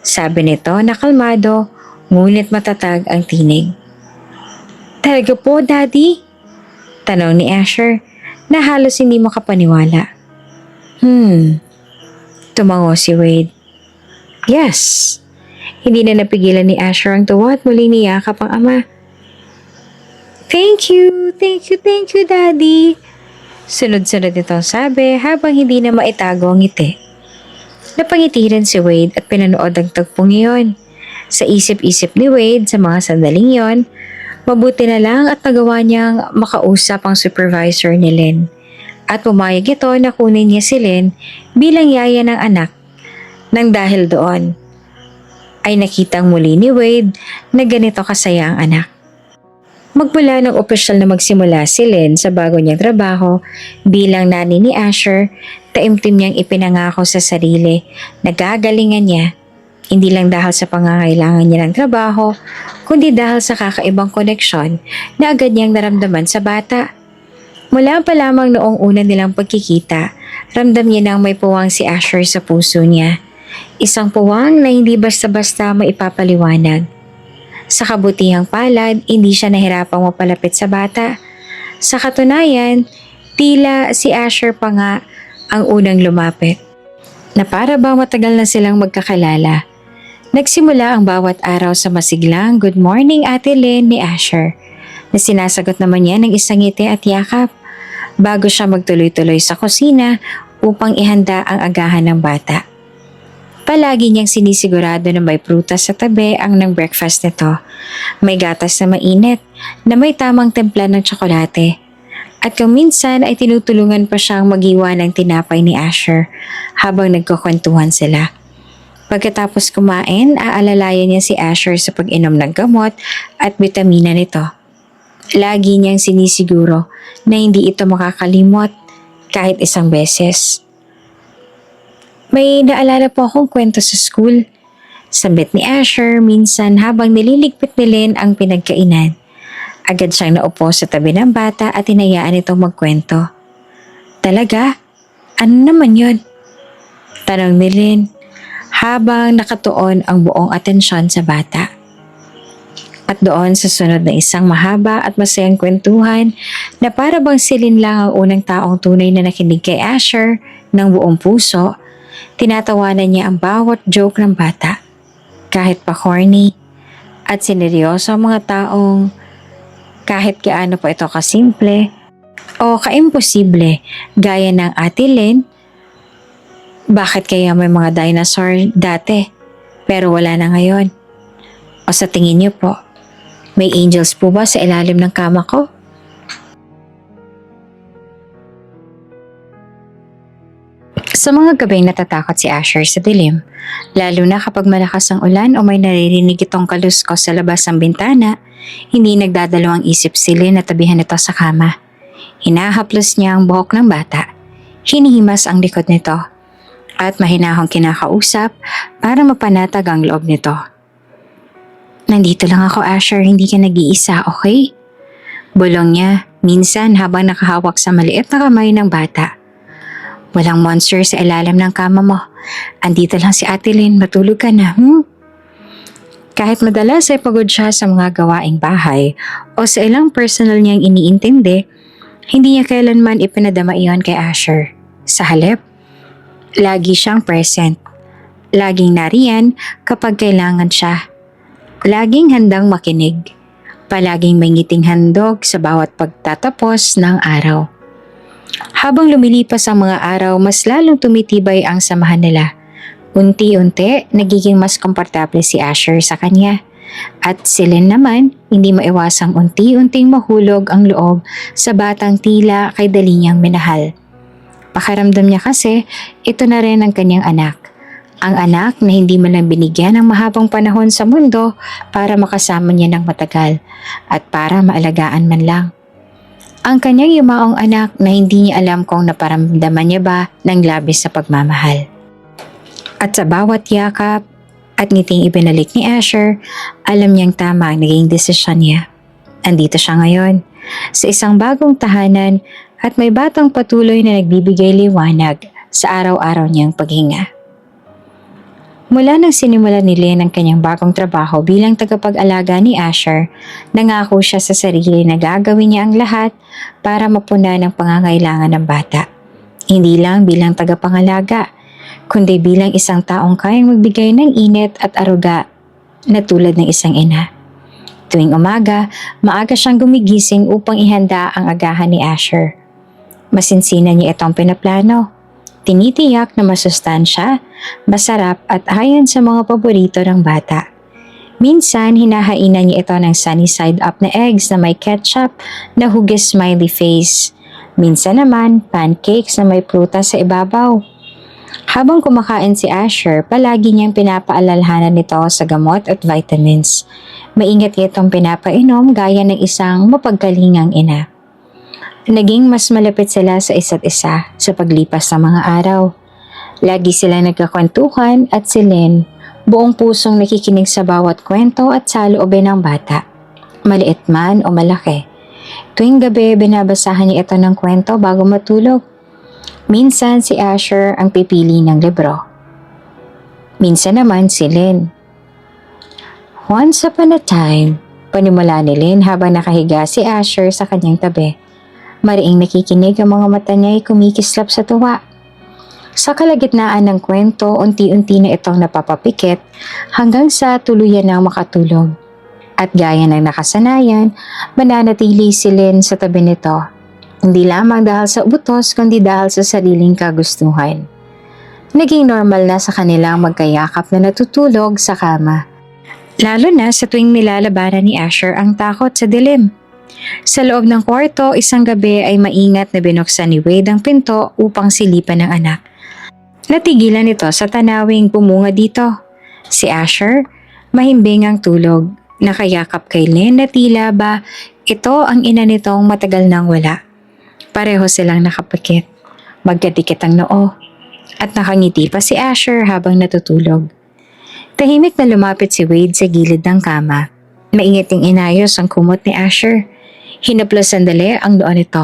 Sabi nito na kalmado, ngunit matatag ang tinig. Talaga po, Daddy? Tanong ni Asher na halos hindi makapaniwala. Tumango si Wade. Yes. Hindi na napigilan ni Asher ang tuwa at muling niyakap ang ama. Thank you, Daddy. Sunod-sunod itong sabi habang hindi na maitago ang ngiti. Napangiti rin si Wade at pinanood ang tagpong iyon. Sa isip-isip ni Wade sa mga sandaling yon, mabuti na lang at nagawa niyang makausap ang supervisor ni Lynn. At pumayag ito na kunin niya si Lynn bilang yaya ng anak. Nang dahil doon, ay nakitang muli ni Wade na ganito kasaya ang anak. Magmula ng opisyal na magsimula si Lynn sa bago niyang trabaho bilang nani ni Asher, taimtim niyang ipinangako sa sarili na gagalingan niya, hindi lang dahil sa pangangailangan niya ng trabaho, kundi dahil sa kakaibang koneksyon na agad niyang naramdaman sa bata. Mula pa lamang noong una nilang pagkikita, ramdam niya nang may puwang si Asher sa puso niya. Isang puwang na hindi basta-basta maipapaliwanag. Sa kabutihang palad, hindi siya nahirapang mapalapit sa bata. Sa katunayan, tila si Asher pa nga ang unang lumapit. Na para bang matagal na silang magkakilala. Nagsimula ang bawat araw sa masiglang "Good morning, Ate Lynn" ni Asher, na sinasagot naman niya ng isang ngiti at yakap bago siya magtuloy-tuloy sa kusina upang ihanda ang agahan ng bata. Palagi niyang sinisigurado na may prutas sa tabi ang ng breakfast nito. May gatas na mainit na may tamang timpla ng tsokolate. At kung minsan ay tinutulungan pa siyang magiwa ng tinapay ni Asher habang nagkukwentuhan sila. Pagkatapos kumain, aalalayan niya si Asher sa pag-inom ng gamot at bitamina nito. Lagi niyang sinisiguro na hindi ito makakalimot kahit isang beses. May naalala po akong kwento sa school. Sambit ni Asher minsan habang nililigpit ni Lynn ang pinagkainan. Agad siyang naupo sa tabi ng bata at hinayaan itong magkwento. Talaga? Ano naman yun? Tanong ni Lynn. habang nakatuon ang buong atensyon sa bata. At doon sa sunod na isang mahaba at masayang kwentuhan na para bang silin lang ang unang taong tunay na nakinig kay Asher ng buong puso, tinatawanan niya ang bawat joke ng bata. Kahit pa corny at sineryoso ang mga taong kahit gaano pa ito kasimple o kaimposible gaya ng Ate Lynn, bakit kaya may mga dinosaur dati pero wala na ngayon? O sa tingin niyo po, may angels po ba sa ilalim ng kama ko? Sa mga gabing natatakot si Asher sa dilim, lalo na kapag malakas ang ulan o may naririnig itong kaluskos sa labas ng bintana, hindi nagdadalawang isip si Lynn na tabihan ito sa kama. Hinahaplos niya ang buhok ng bata, hinihimas ang likod nito, at mahinahong kinakausap para mapanatag ang loob nito. Nandito lang ako, Asher, hindi ka nag-iisa, okay? Bulong niya, minsan habang nakahawak sa maliit na kamay ng bata. Walang monster sa ilalim ng kama mo. Andito lang si Ate Lynn, matulog ka na, Kahit madalas ay pagod siya sa mga gawaing bahay o sa ilang personal niyang iniintindi, hindi niya kailanman ipinadama iyon kay Asher. Sa halip, lagi siyang present. Laging nariyan kapag kailangan siya. Laging handang makinig. Palaging may ngiting handog sa bawat pagtatapos ng araw. Habang lumilipas ang mga araw, mas lalong tumitibay ang samahan nila. Unti-unti, nagiging mas komportable si Asher sa kanya. At si Lynn naman, hindi maiwasang unti-unting mahulog ang loob sa batang tila kay dali niyang minahal. Pakiramdam niya kasi, ito na rin ang kanyang anak. Ang anak na hindi man lang binigyan ng mahabang panahon sa mundo para makasama niya ng matagal at para maalagaan man lang. Ang kanyang yumaong anak na hindi niya alam kung naparamdaman niya ba ng labis sa pagmamahal. At sa bawat yakap at ngiting ibinalik ni Asher, alam niyang tama ang naging desisyon niya. Andito siya ngayon, sa isang bagong tahanan at may batang patuloy na nagbibigay liwanag sa araw-araw niyang paghinga. Mula nang sinimulan ni Lynn ang kanyang bagong trabaho bilang tagapag-alaga ni Asher, nangako siya sa sarili na gagawin niya ang lahat para mapunan ang pangangailangan ng bata. Hindi lang bilang tagapangalaga, kundi bilang isang taong kayang magbigay ng init at aruga na tulad ng isang ina. Tuwing umaga, maaga siyang gumigising upang ihanda ang agahan ni Asher. Masinsinan niya itong pinaplano. Tinitiyak na masustansya, masarap at ayon sa mga paborito ng bata. Minsan, hinahainan niya ito ng sunny side up na eggs na may ketchup na hugis smiley face. Minsan naman, pancakes na may prutas sa ibabaw. Habang kumakain si Asher, palagi niyang pinapaalalahanan nito sa gamot at vitamins. Maingat niya itong pinapainom gaya ng isang mapagkalingang ina. Naging mas malapit sila sa isa't isa sa paglipas ng mga araw. Lagi sila nagkakwentuhan at si Lynn, buong pusong nakikinig sa bawat kwento at saloobin ng bata, maliit man o malaki. Tuwing gabi, binabasahan niya ito ng kwento bago matulog. Minsan si Asher ang pipili ng libro. Minsan naman si Lynn. Once upon a time, panimula ni Lynn habang nakahiga si Asher sa kanyang tabi. Mariing nakikinig ang mga mata niya ay kumikislap sa tuwa. Sa kalagitnaan ng kwento, unti-unti na itong napapapikit hanggang sa tuluyan ng makatulog. At gaya ng nakasanayan, mananatili si Lynn sa tabi nito. Hindi lamang dahil sa utos kundi dahil sa sariling kagustuhan. Naging normal na sa kanilang magkayakap na natutulog sa kama. Lalo na sa tuwing nilalabanan ni Asher ang takot sa dilim. Sa loob ng kwarto, isang gabi ay maingat na binuksan ni Wade ang pinto upang silipan ng anak. Natigilan ito sa tanawing bumunga dito. Si Asher, mahimbing ang tulog, nakayakap kay Lynn na tila ba ito ang ina nitong matagal nang wala. Pareho silang nakapikit, magkadikit ang noo, at nakangiti pa si Asher habang natutulog. Tahimik na lumapit si Wade sa gilid ng kama. Maingiting inayos ang kumot ni Asher. Hinaplos sandali ang noon nito,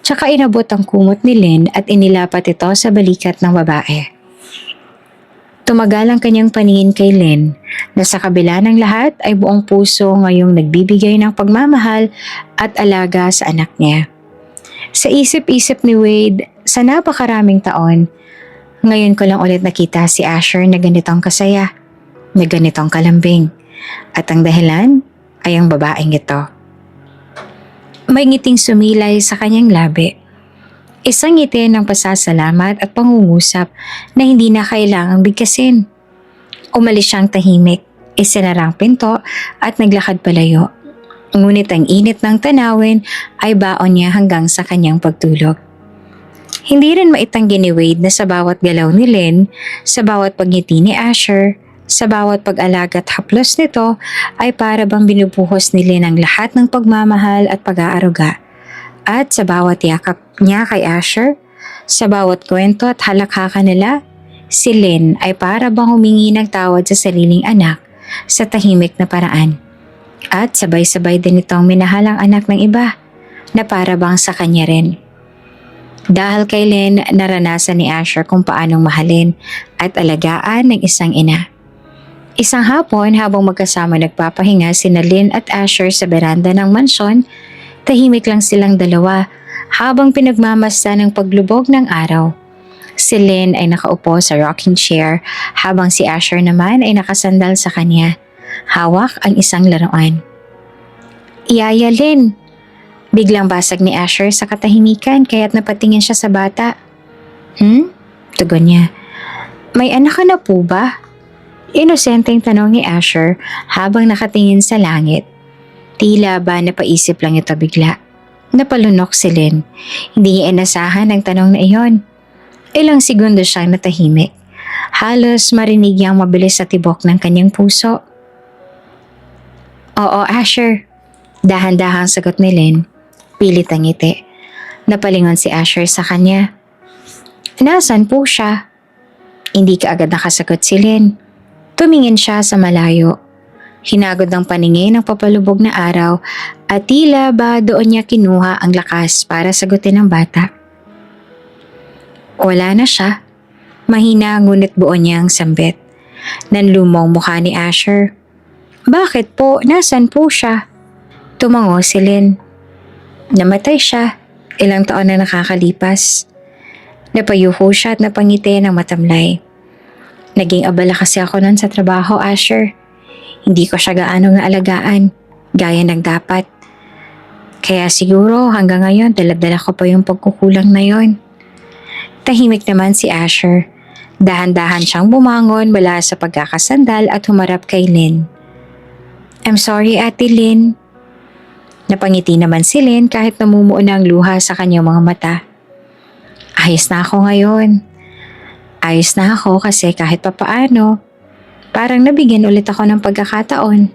tsaka inabot ang kumot ni Lynn at inilapat ito sa balikat ng babae. Tumagal ang kanyang paningin kay Lynn na sa kabila ng lahat ay buong puso ngayong nagbibigay ng pagmamahal at alaga sa anak niya. Sa isip-isip ni Wade, sa napakaraming taon, ngayon ko lang ulit nakita si Asher na ganitong kasaya, na ganitong kalambing. At ang dahilan ay ang babaeng ito. May ngiting sumilay sa kanyang labi. Isang ngiti ng pasasalamat at pangungusap na hindi na kailangang bigkasin. Umalis siyang tahimik, isinara ang pinto at naglakad palayo. Ngunit ang init ng tanawin ay baon niya hanggang sa kanyang pagtulog. Hindi rin maitanggi ni Wade na sa bawat galaw ni Lynn, sa bawat pagngiti ni Asher, sa bawat pag-alaga at haplos nito ay para bang binubuhos ni Lynn ang lahat ng pagmamahal at pag-aaruga. At sa bawat yakap niya kay Asher, sa bawat kwento at halakhakan nila, si Lynn ay para bang humingi ng tawad sa sariling anak sa tahimik na paraan. At sabay-sabay din itong minahal ang anak ng iba na para bang sa kanya rin. Dahil kay Lynn, naranasan ni Asher kung paanong mahalin at alagaan ng isang ina. Isang hapon habang magkasama nagpapahinga sina Lynn at Asher sa beranda ng mansyon, tahimik lang silang dalawa habang pinagmamasdan ng paglubog ng araw. Si Lynn ay nakaupo sa rocking chair habang si Asher naman ay nakasandal sa kanya. Hawak ang isang laruan. "Yaya Lynn," biglang basag ni Asher sa katahimikan kaya't napatingin siya sa bata. Tugon niya. "May anak ka na po ba?" Inosenteng tanong ni Asher habang nakatingin sa langit. Tila ba napaisip lang ito bigla. Napalunok si Lynn. Hindi niya inasahan ang tanong na iyon. Ilang segundo siyang natahimik. Halos marinig niyang mabilis sa tibok ng kanyang puso. "Oo, Asher." Dahan-dahang sagot ni Lynn. Pilit ang ngiti. Napalingon si Asher sa kanya. "Nasaan po siya?" Hindi kaagad nakasagot si Lynn. Tumingin siya sa malayo. Hinagod ng paningin ang papalubog na araw at tila ba doon niya kinuha ang lakas para sagutin ang bata. Wala na siya. Mahina ngunit buo niya ang sambit. Nanlumong mukha ni Asher. "Bakit po? Nasaan po siya?" Tumango si Lynn. "Namatay siya. Ilang taon na nakakalipas." Napayuho siya at napangiti ng matamlay. "Naging abala kasi ako nun sa trabaho, Asher. Hindi ko siya gaano alagaan, gaya ng dapat. Kaya siguro hanggang ngayon dala-dala ko pa yung pagkukulang na yon." Tahimik naman si Asher. Dahan-dahan siyang bumangon mula sa pagkakasandal at humarap kay Lynn. "I'm sorry, Ate Lynn." Napangiti naman si Lynn kahit namumuo na ang luha sa kanyang mga mata. "Ayos na ako ngayon. Ayos na ako kasi kahit papaano, parang nabigyan ulit ako ng pagkakataon."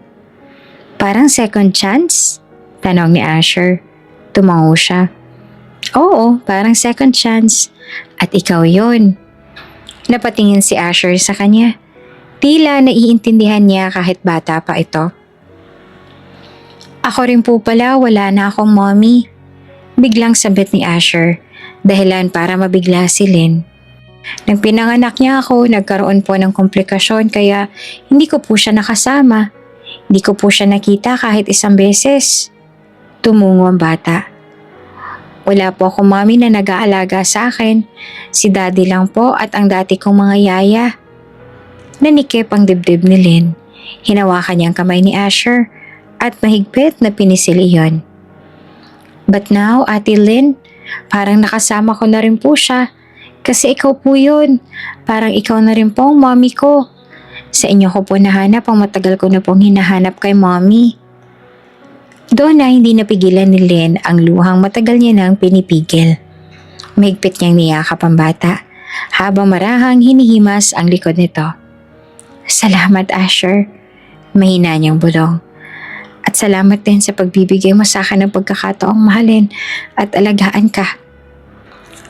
"Parang second chance?" Tanong ni Asher. Tumango siya. "Oo, parang second chance. At ikaw yon." Napatingin si Asher sa kanya. Tila naiintindihan niya kahit bata pa ito. "Ako rin po pala, wala na akong mommy." Biglang sabit ni Asher, dahilan para mabigla si Lynn. "Nang pinanganak niya ako, nagkaroon po ng komplikasyon kaya hindi ko po siya nakasama. Hindi ko po siya nakita kahit isang beses." Tumungo ang bata. "Wala po akong mommy na nag-aalaga sa akin. Si daddy lang po at ang dati kong mga yaya." Nanikip ang dibdib ni Lynn. Hinawakan niya ang kamay ni Asher at mahigpit na pinisil iyon. "But now, Ate Lynn, parang nakasama ko na rin po siya. Kasi ikaw po yun. Parang ikaw na rin po ang mommy ko. Sa inyo ko po nahanap ang matagal ko na pong hinahanap kay mommy." Doon na hindi napigilan ni Lynn ang luhang matagal niya nang pinipigil. Mahigpit niyang niyakap ang bata habang marahang hinihimas ang likod nito. "Salamat, Asher." Mahina niyang bulong. "At salamat din sa pagbibigay mo sa akin ng pagkakataong mahalin at alagaan ka."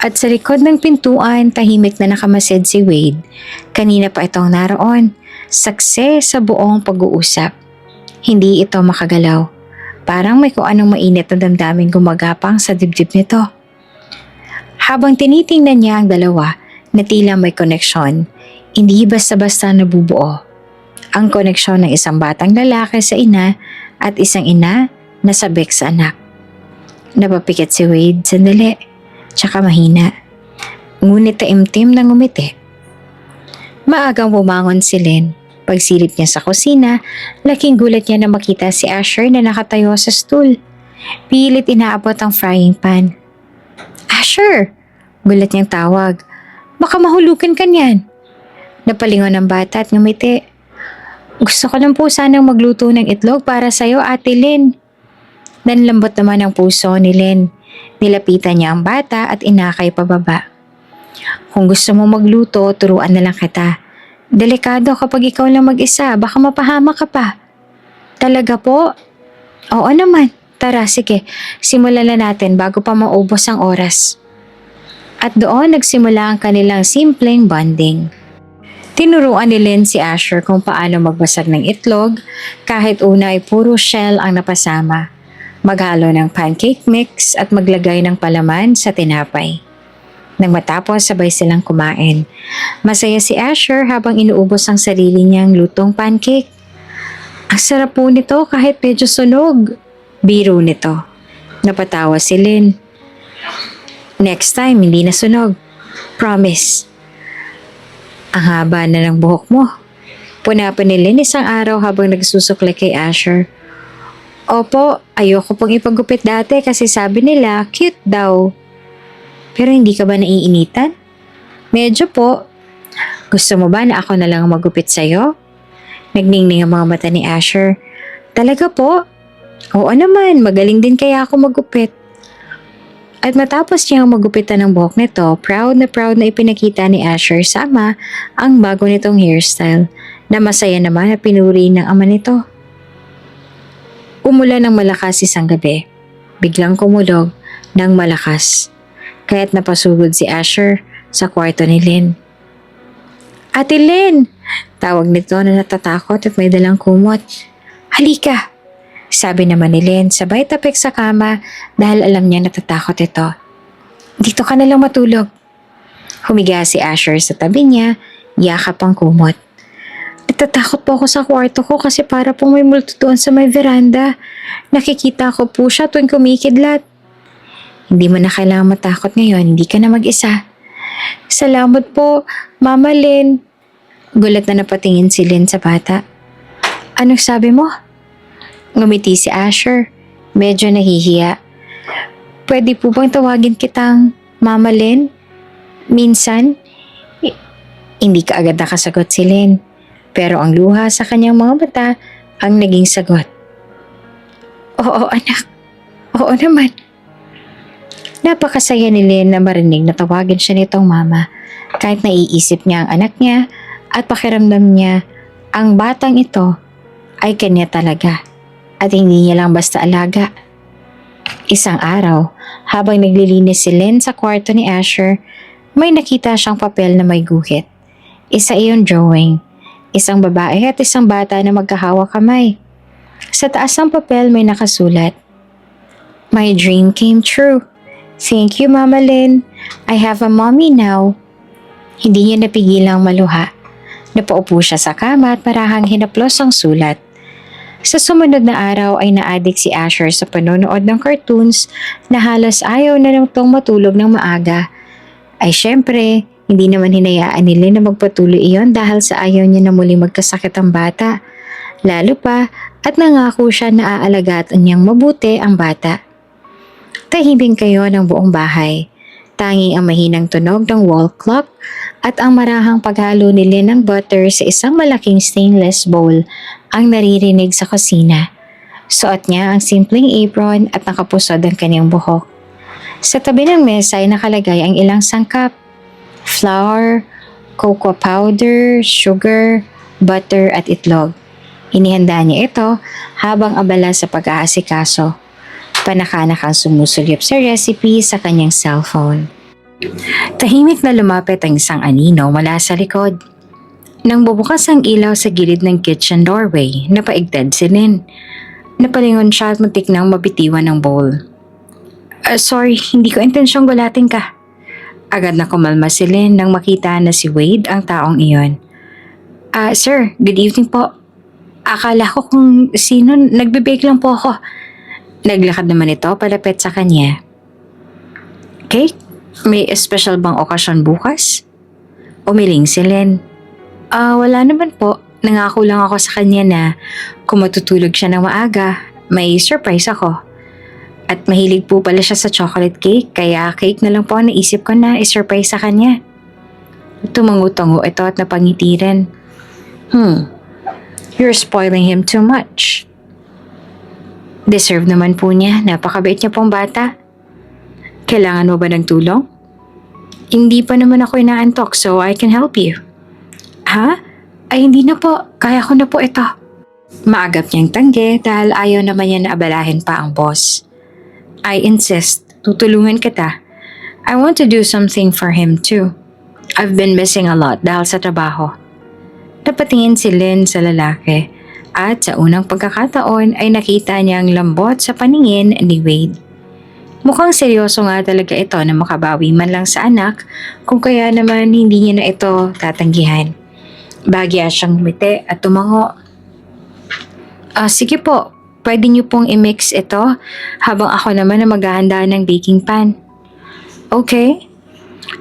At sa likod ng pintuan, tahimik na nakamasid si Wade. Kanina pa itong naroon, saksi sa buong pag-uusap. Hindi ito makagalaw. Parang may kung anong mainit na damdaming gumagapang sa dibdib nito. Habang tinitingnan niya ang dalawa na tila may koneksyon, Hindi basta-basta nabubuo ang koneksyon ng isang batang lalaki sa ina at isang ina na sabik sa anak. Napapikit si Wade sandali, tsaka mahina. Ngunit taimtim na ngumiti. Maagang bumangon si Lynn. Pagsilip niya sa kusina, laking gulat niya na makita si Asher na nakatayo sa stool. Pilit inaabot ang frying pan. Asher! Gulat niyang tawag. Baka mahulukan ka niyan. Napalingon ang bata at ngumiti. Gusto ko lang po sanang magluto ng itlog para sa'yo, Ate Lynn. Nanlambot naman ang puso ni Lynn. Nilapitan niya ang bata at inakay pababa. Kung gusto mo magluto, turuan na lang kita. Delikado kapag ikaw lang mag-isa, baka mapahamak ka pa. Talaga po? Oo naman. Tara, sige. Simulan na natin bago pa maubos ang oras. At doon nagsimula ang kanilang simpleng bonding. Tinuruan ni Lynn si Asher kung paano magbasag ng itlog kahit una ay puro shell ang napasama. Maghalo ng pancake mix at maglagay ng palaman sa tinapay. Nang matapos, sabay silang kumain. Masaya si Asher habang inuubos ang sarili niyang lutong pancake. Ang sarap po nito kahit medyo sunog. Biro nito. Napatawa si Lynn. Next time, hindi na sunog. Promise. Ang haba na ng buhok mo. Punapan ni Lynn isang araw habang nagsusukli kay Asher. Opo, ayoko pong ipagupit dati kasi sabi nila cute daw. Pero hindi ka ba naiinitan? Medyo po. Gusto mo ba na ako na lang magupit sa'yo? Nagningning ang mga mata ni Asher. Talaga po? Oo naman, magaling din kaya ako magupit. At matapos niyang magupitan ng buhok nito, proud na ipinakita ni Asher sa ama ang bago nitong hairstyle na masaya naman at pinuri ng ama nito. Umulan ng malakas isang gabi. Biglang kumulog ng malakas. Kaya't napasugod si Asher sa kwarto ni Lynn. Ate Lynn! Tawag nito na natatakot at may dalang kumot. Halika! Sabi naman ni Lynn sabay tapik sa kama dahil alam niya natatakot ito. Dito ka na lang matulog. Humiga si Asher sa tabi niya, yakap ang kumot. Natatakot po ako sa kwarto ko kasi para pong may multo doon sa may veranda. Nakikita ko po siya tuwing kumikidlat. Hindi mo na kailangan matakot ngayon, hindi ka na mag-isa. Salamat po, Mama Lynn. Gulat na napatingin si Lynn sa bata. Anong sabi mo? Ngumiti si Asher. Medyo nahihiya. Pwede po bang tawagin kitang Mama Lynn? Minsan? Hindi ka agad nakasagot si Lynn. Pero ang luha sa kanyang mga mata ang naging sagot. Oo anak. Oo naman. Napakasaya ni Lynn na marinig na tawagin siya nitong mama kahit naiisip niya ang anak niya at pakiramdam niya ang batang ito ay kanya talaga at hindi niya lang basta alaga. Isang araw, habang naglilinis si Lynn sa kwarto ni Asher, may nakita siyang papel na may guhit. Isa iyon drawing, isang babae at isang bata na magkahawak kamay. Sa taas ng papel may nakasulat, My dream came true. Thank you, Mama Lynn. I have a mommy now. Hindi niya napigilang maluha. Napaupo siya sa kama at marahang hinaplos ang sulat. Sa sumunod na araw ay naadik si Asher sa panonood ng cartoons na halos ayaw na nitong matulog ng maaga. Ay syempre, hindi naman hinayaan ni Lynn na magpatuloy iyon dahil sa ayaw niya na muli magkasakit ang bata. Lalo pa at nangako siya na aalagaan niyang mabuti ang bata. Tahimik kayo ng buong bahay. Tanging ang mahinang tunog ng wall clock at ang marahang paghalo ni Lynn ng butter sa isang malaking stainless bowl ang naririnig sa kusina. Suot niya ang simpleng apron at nakapusod ang kanyang buhok. Sa tabi ng mesa ay nakalagay ang ilang sangkap. Flour, cocoa powder, sugar, butter at itlog. Inihanda niya ito habang abala sa pag-aasikaso. Panakanak ang sumusulyap sa recipe sa kanyang cellphone. Tahimik na lumapit ang isang anino mula sa likod. Nang bubukas ang ilaw sa gilid ng kitchen doorway, napaigtad si Lynn. Napalingon siya at muntik nang mabitiwan ng bowl. Sorry, hindi ko intensyong gulatin ka. Agad na kumalma si Lynn nang makita na si Wade ang taong iyon. Sir, good evening po. Akala ko kung sino, nagbe-bake lang po ako. Naglakad naman ito palapit sa kanya. Cake? May special bang okasyon bukas? Umiling si Len. Wala naman po. Nangako lang ako sa kanya na kung matutulog siya ng maaga, may surprise ako. At mahilig po pala siya sa chocolate cake, kaya cake na lang po ang naisip ko na i-surprise sa kanya. Tumango-tango ito at napangiti rin. You're spoiling him too much. Deserve naman po niya, napakabait niya pong bata. Kailangan mo ba ng tulong? Hindi pa naman ako inaantok so I can help you. Ha? Ay hindi na po, kaya ko na po ito. Maagap niyang tanggi dahil ayaw naman niya na abalahin pa ang boss. I insist, tutulungan kita. I want to do something for him too. I've been missing a lot dahil sa trabaho. Napatingin si Lynn sa lalaki at sa unang pagkakataon ay nakita niya ang lambot sa paningin ni Wade. Mukhang seryoso nga talaga ito na makabawi man lang sa anak kung kaya naman hindi niya na ito tatanggihan. Bagya siyang ngumiti at tumango. Sige po, pwede niyo pong i-mix ito habang ako naman na maghahanda ng baking pan. Okay.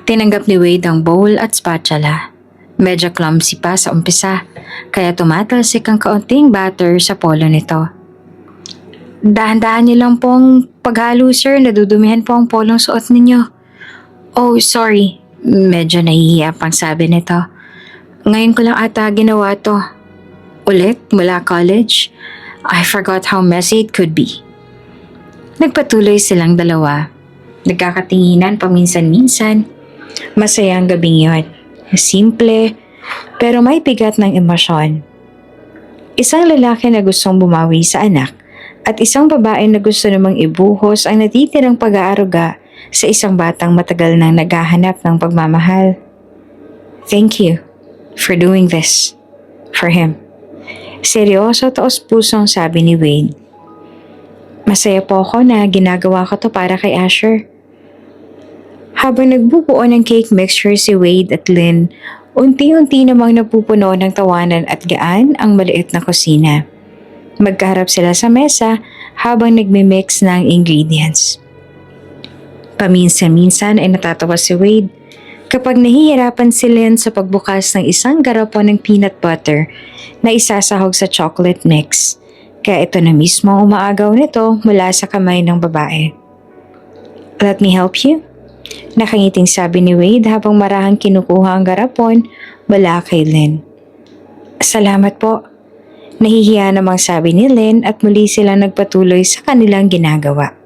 Tinanggap ni Wade ang bowl at spatula. Medyo clumsy pa sa umpisa, kaya tumatalsik ang kaunting batter sa polo nito. Dahan-dahan niyo lang pong paghalo sir, nadudumihan po ang polong suot ninyo. Oh, sorry. Medyo nahihiya pang sabi nito. Ngayon ko lang ata ginawa to. Ulit mula college, I forgot how messy it could be. Nagpatuloy silang dalawa. Nagkakatinginan paminsan-minsan. Masaya ang gabing yun. Simple, pero may bigat ng emosyon. Isang lalaki na gustong bumawi sa anak at isang babae na gusto namang ibuhos ang natitirang pag-aaruga sa isang batang matagal nang naghahanap ng pagmamahal. Thank you for doing this for him. Seryoso taos pusong sabi ni Wade. Masaya po ako na ginagawa ko to para kay Asher. Habang nagbubuo ng cake mixture si Wade at Lynn, unti-unti namang napupuno ng tawanan at gaan ang maliit na kusina. Magkaharap sila sa mesa habang nagmimix ng ingredients. Paminsan-minsan ay natatawa si Wade kapag nahihirapan si Lynn sa pagbukas ng isang garapon ng peanut butter na isasahog sa chocolate mix. Kaya ito na mismo ang umaagaw nito mula sa kamay ng babae. Let me help you? Nakangiting sabi ni Wade habang marahang kinukuha ang garapon mula kay Lynn. Salamat po. Nahihiya namang sabi ni Lynn at muli silang nagpatuloy sa kanilang ginagawa.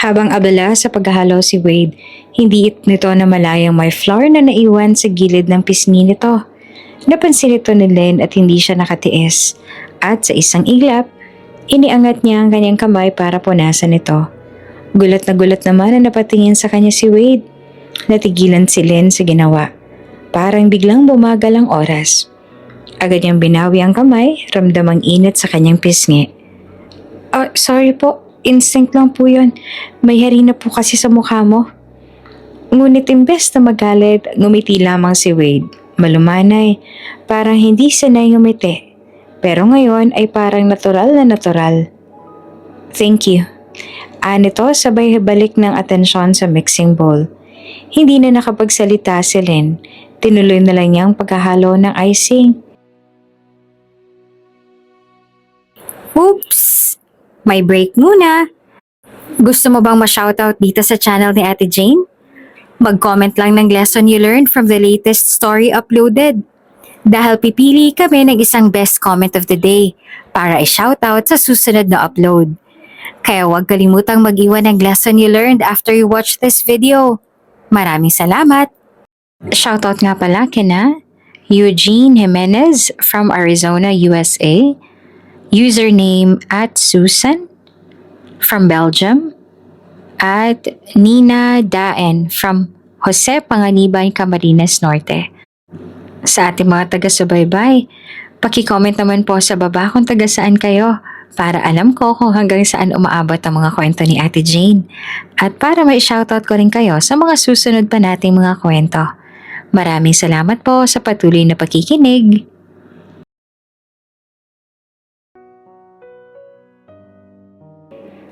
Habang abala sa paghahalo si Wade, hindi nito na malayang may flour na naiwan sa gilid ng pisngi nito. Napansin ito ni Lynn at hindi siya nakatiis. At sa isang iglap, iniangat niya ang kanyang kamay para punasan ito. Gulat naman na napatingin sa kanya si Wade. Natigilan si Lynn sa ginawa. Parang biglang bumagal ang oras. Agad niyang binawi ang kamay, ramdam ang init sa kanyang pisngi. Sorry po. Instinct lang po yun. May harina po kasi sa mukha mo. Ngunit imbes na magalit, ngumiti lamang si Wade. Malumanay, parang hindi sanay ngumiti. Pero ngayon ay parang natural na natural. Thank you. Nito sabay balik ng atensyon sa mixing bowl. Hindi na nakapagsalita si Lynn. Tinuloy na lang niyang paghahalo ng icing. Oops! May break muna. Gusto mo bang ma-shoutout dito sa channel ni Ate Jane? Mag-comment lang ng lesson you learned from the latest story uploaded. Dahil pipili kami ng isang best comment of the day para i-shoutout sa susunod na upload. Kaya huwag kalimutang mag-iwan ng lesson you learned after you watch this video. Maraming salamat! Shoutout nga pala kina Eugene Jimenez from Arizona, USA. Username @Susan from Belgium. At Nina Daen from Jose Panganiban, Camarines Norte. Sa ating mga taga-subaybay, paki-comment naman po sa baba kung taga saan kayo para alam ko kung hanggang saan umaabot ang mga kwento ni Ate Jane at para may shoutout ko rin kayo sa mga susunod pa nating mga kwento. Maraming salamat po sa patuloy na pakikinig.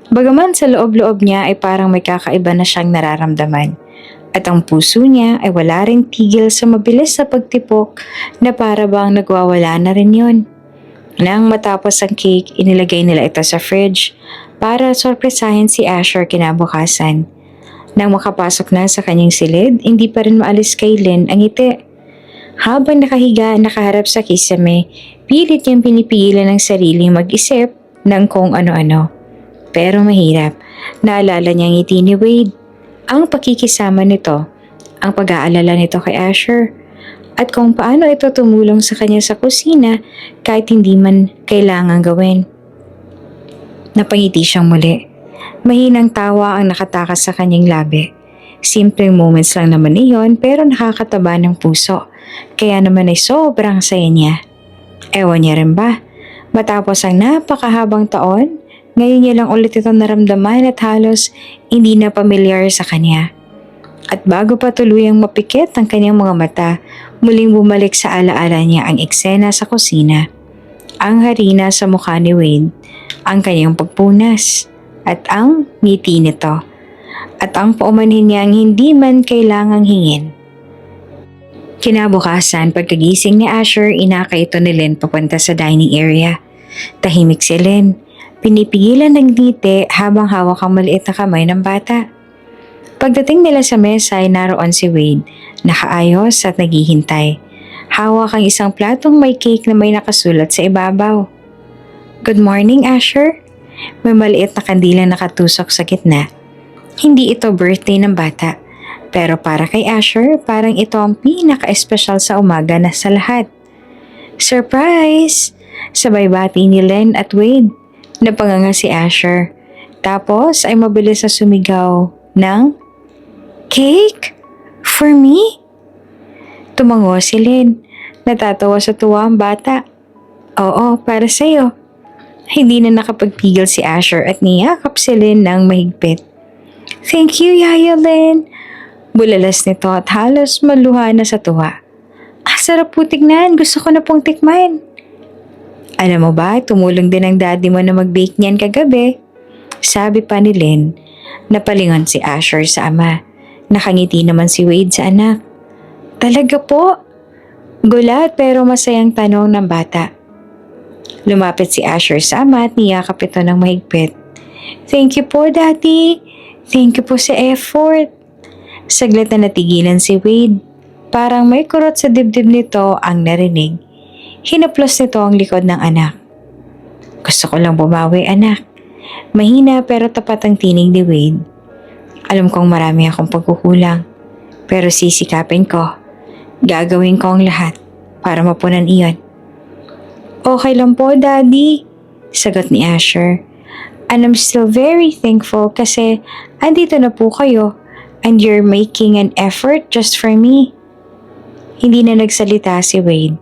Bagaman sa loob-loob niya ay parang may kakaiba na siyang nararamdaman. At ang puso niya ay wala ring tigil sa mabilis na pagtipok na para bang nagwawala na rin yun. Nang matapos ang cake, inilagay nila ito sa fridge para sorpresahin si Asher kinabukasan. Nang makapasok na sa kanyang silid, hindi pa rin maalis kay Lynn ang ngiti. Habang nakahiga nakaharap sa kisame, pilit niyang pinipigilan ng sariling mag-isip ng kung ano-ano. Pero mahirap, naalala niya ang ngiti ni Wade, ang pakikisama nito, ang pag-aalala nito kay Asher, at kung paano ito tumulong sa kanya sa kusina kahit hindi man kailangang gawin. Napangiti siyang muli. Mahinang tawa ang nakatakas sa kanyang labi. Simpleng moments lang naman iyon pero nakakataba ng puso. Kaya naman ay sobrang saya niya. Ewan niya rin ba? Matapos ang napakahabang taon, ngayon niya lang ulit ito naramdaman at halos hindi na pamilyar sa kanya. At bago pa tuluyang mapikit ang kanyang mga mata, muling bumalik sa alaala niya ang eksena sa kusina. Ang harina sa mukha ni Wade, ang kanyang pagpunas, at ang ngiti nito, at ang paumanhin niyang hindi man kailangang hingin. Kinabukasan, pagkagising ni Asher, inakay ito ni Lynn papunta sa dining area. Tahimik si Lynn, pinipigilan ng ngiti habang hawak ang maliit na kamay ng bata. Pagdating nila sa mesa ay naroon si Wade, nakaayos at naghihintay. Hawak ang isang platong may cake na may nakasulat sa ibabaw. "Good morning, Asher." May maliit na kandila nakatusok sa gitna. Hindi ito birthday ng bata, pero para kay Asher, parang ito ang pinaka-espesyal sa umaga na sa lahat. "Surprise!" Sabay bati ni Len at Wade. Napanganga si Asher. Tapos ay mabilis na sumigaw ng, "Cake? For me?" Tumango si Len. Natatawa sa tuwa ang bata. "Oo, para sa'yo." Hindi na nakapagpigil si Asher at niyakap si Lynn ng mahigpit. "Thank you, Yaya Lynn." Bulalas nito at halos maluha na sa tuwa. Sarap po tignan. Gusto ko na pong tikman." "Alam mo ba, tumulong din ang daddy mo na mag-bake niyan kagabi." Sabi pa ni Lynn. Napalingon si Asher sa ama. Nakangiti naman si Wade sa anak. "Talaga po?" Gulat pero masayang tanong ng bata. Lumapit si Asher sa ama at niyakap ito ng mahigpit. "Thank you po, Daddy. Thank you po sa effort." Saglit na natigilan si Wade. Parang may kurot sa dibdib nito ang narinig. Hinaplos nito ang likod ng anak. "Gusto ko lang bumawi, anak." Mahina pero tapat ang tinig ni Wade. "Alam kong marami akong pagkukulang, pero sisikapin ko. Gagawin ko ang lahat para mapunan iyon." "Okay lang po, Daddy," sagot ni Asher. "And I'm still very thankful kasi andito na po kayo and you're making an effort just for me." Hindi na nagsalita si Wade.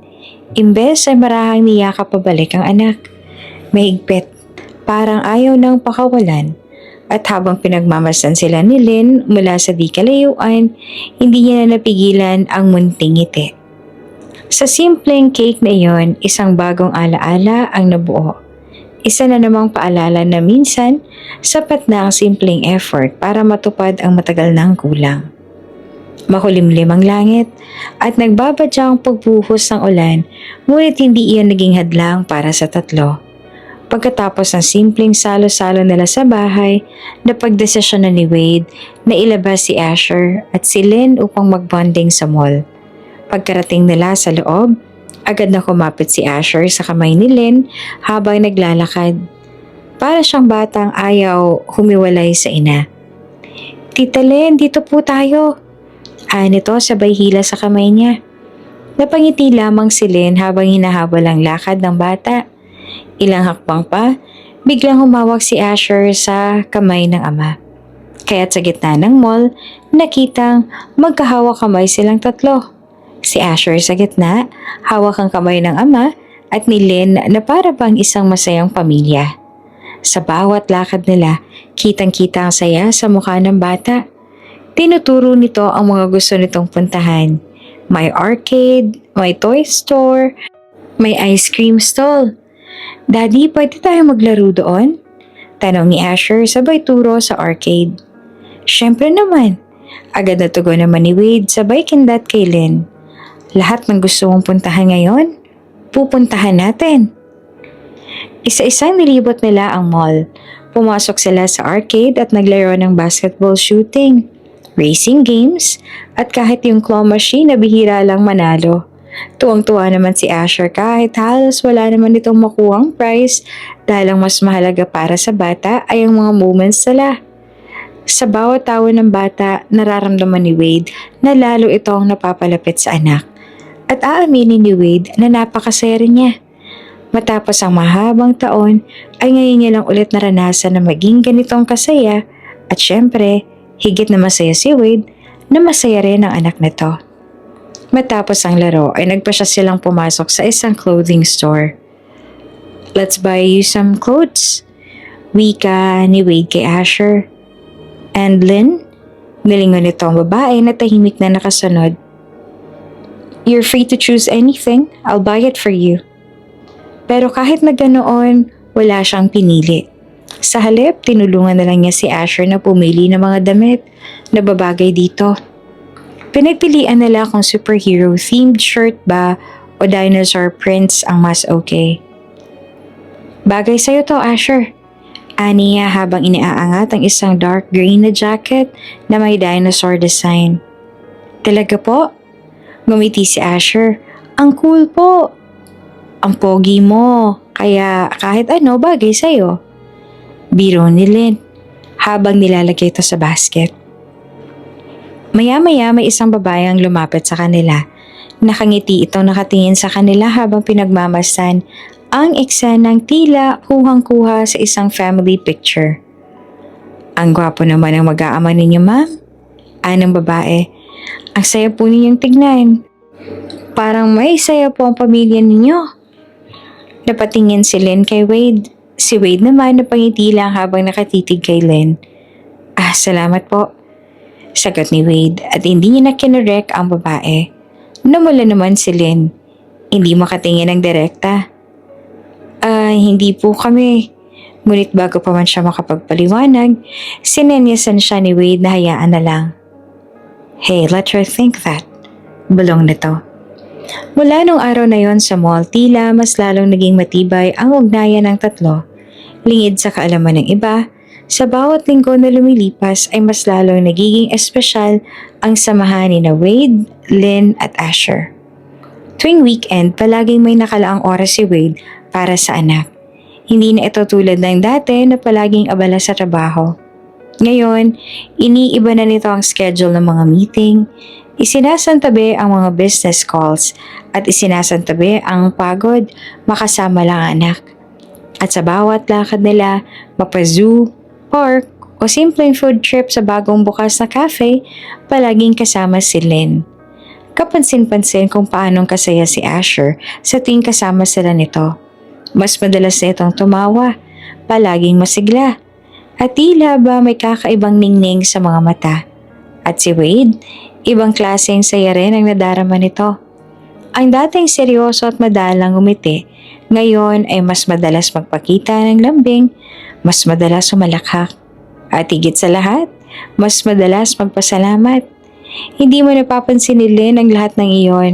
Imbes ay marahang niyakap pabalik ang anak. Mahigpit, parang ayaw nang pakawalan. At habang pinagmamasdan sila ni Lynn mula sa di kalayuan, hindi niya na napigilan ang munting ngiti. Sa simpleng cake na iyon, isang bagong alaala ang nabuo. Isa na namang paalala na minsan, sapat na ang simpleng effort para matupad ang matagal ng kulang. Makulimlim ang langit at nagbabadya ang pagbuhos ng ulan, ngunit hindi iyon naging hadlang para sa tatlo. Pagkatapos ng simpleng salo-salo nila sa bahay, napagdesisyon na ni Wade na ilabas si Asher at si Lynn upang magbonding sa mall. Pagkarating nila sa loob, agad na kumapit si Asher sa kamay ni Lynn habang naglalakad. Para siyang batang ayaw humiwalay sa ina. "Tita Lynn, dito po tayo." Nito sabay hila sa kamay niya. Napangiti lamang si Lynn habang hinahabol ang lakad ng bata. Ilang hakbang pa, biglang humawak si Asher sa kamay ng ama. Kaya't sa gitna ng mall, nakitang magkahawak kamay silang tatlo. Si Asher sa gitna, hawak ang kamay ng ama at ni Lynn na para bang isang masayang pamilya. Sa bawat lakad nila, kitang-kita ang saya sa mukha ng bata. Tinuturo nito ang mga gusto nitong puntahan. May arcade, may toy store, may ice cream stall. Daddy, pwede tayo maglaro doon? Tanong ni Asher sabay turo sa arcade. Syempre naman. Agad na tugon naman ni Wade sabay kindat kay Lynn. Lahat ng gusto mong puntahan ngayon, pupuntahan natin. Isa-isang nilibot nila ang mall. Pumasok sila sa arcade at naglaro ng basketball shooting, racing games, at kahit yung claw machine na bihira lang manalo. Tuwang-tuwa naman si Asher kahit halos wala naman itong makuhang prize dahil ang mas mahalaga para sa bata ay ang mga moments nila. Sa bawat tawa ng bata, nararamdaman ni Wade na lalo itong napapalapit sa anak. At aaminin ni Wade na napakasaya rin niya. Matapos ang mahabang taon, ay ngayon niya lang ulit naranasan na maging ganitong kasaya at syempre, higit na masaya si Wade na masaya rin ang anak nito. Matapos ang laro ay nagpasya silang pumasok sa isang clothing store. Let's buy you some clothes, wika ni Wade kay Asher. And Lynn, nilingon nito ang babae na tahimik na nakasunod. You're free to choose anything, I'll buy it for you. Pero kahit na ganoon, wala siyang pinili. Sa halip, tinulungan na lang niya si Asher na pumili ng mga damit na babagay dito. Pinagpilian nila kung superhero-themed shirt ba o dinosaur prints ang mas okay. Bagay sa'yo to, Asher. Ani niya habang iniaangat ang isang dark green na jacket na may dinosaur design. Talaga po? Ngumiti si Asher. Ang cool po. Ang pogi mo. Kaya kahit ano bagay sa'yo. Biro ni Lynn habang nilalagay ito sa basket. Maya-maya may isang babae ang lumapit sa kanila. Nakangiti itong nakatingin sa kanila habang pinagmamasan ang eksenang tila kuhang-kuha sa isang family picture. Ang gwapo naman ang mag-aama ninyo, ma'am. Anong babae. Ang saya po ninyong tignan. Parang may saya po ang pamilya ninyo. Napatingin si Lynn kay Wade. Si Wade naman napangiti lang habang nakatitig kay Lynn. Salamat po. Sagot ni Wade at hindi niya na kinurek ang babae. Namula naman si Lynn. Hindi makatingin ng direkta. Hindi po kami. Ngunit bago pa man siya makapagpaliwanag, sinenyasan siya ni Wade na hayaan na lang. Hey, let her think that. Bulong nito. Mula nung araw na yon sa mall, tila mas lalong naging matibay ang ugnayan ng tatlo. Lingid sa kaalaman ng iba, sa bawat linggo na lumilipas ay mas lalong nagiging espesyal ang samahan ni na Wade, Lynn at Asher. Tuwing weekend, palaging may nakalaang oras si Wade para sa anak. Hindi na ito tulad ng dati na palaging abala sa trabaho. Ngayon, iniiba na nito ang schedule ng mga meeting, isinasantabi ang mga business calls at isinasantabi ang pagod makasama lang ang anak. At sa bawat lakad nila, mapa-zoo, park o simpleng food trip sa bagong bukas na cafe, palaging kasama si Lynn. Kapansin-pansin kung paanong kasaya si Asher sa tuwing kasama sila nito. Mas madalas na itong tumawa, palaging masigla, at tila ba may kakaibang ningning sa mga mata. At si Wade, ibang klaseng saya rin ang nadarama nito. Ang dating seryoso at madalang umiti, ngayon ay mas madalas magpakita ng lambing, mas madalas sumalakhak, at higit sa lahat, mas madalas magpasalamat. Hindi mo napapansin ni Lynn ang lahat ng iyon.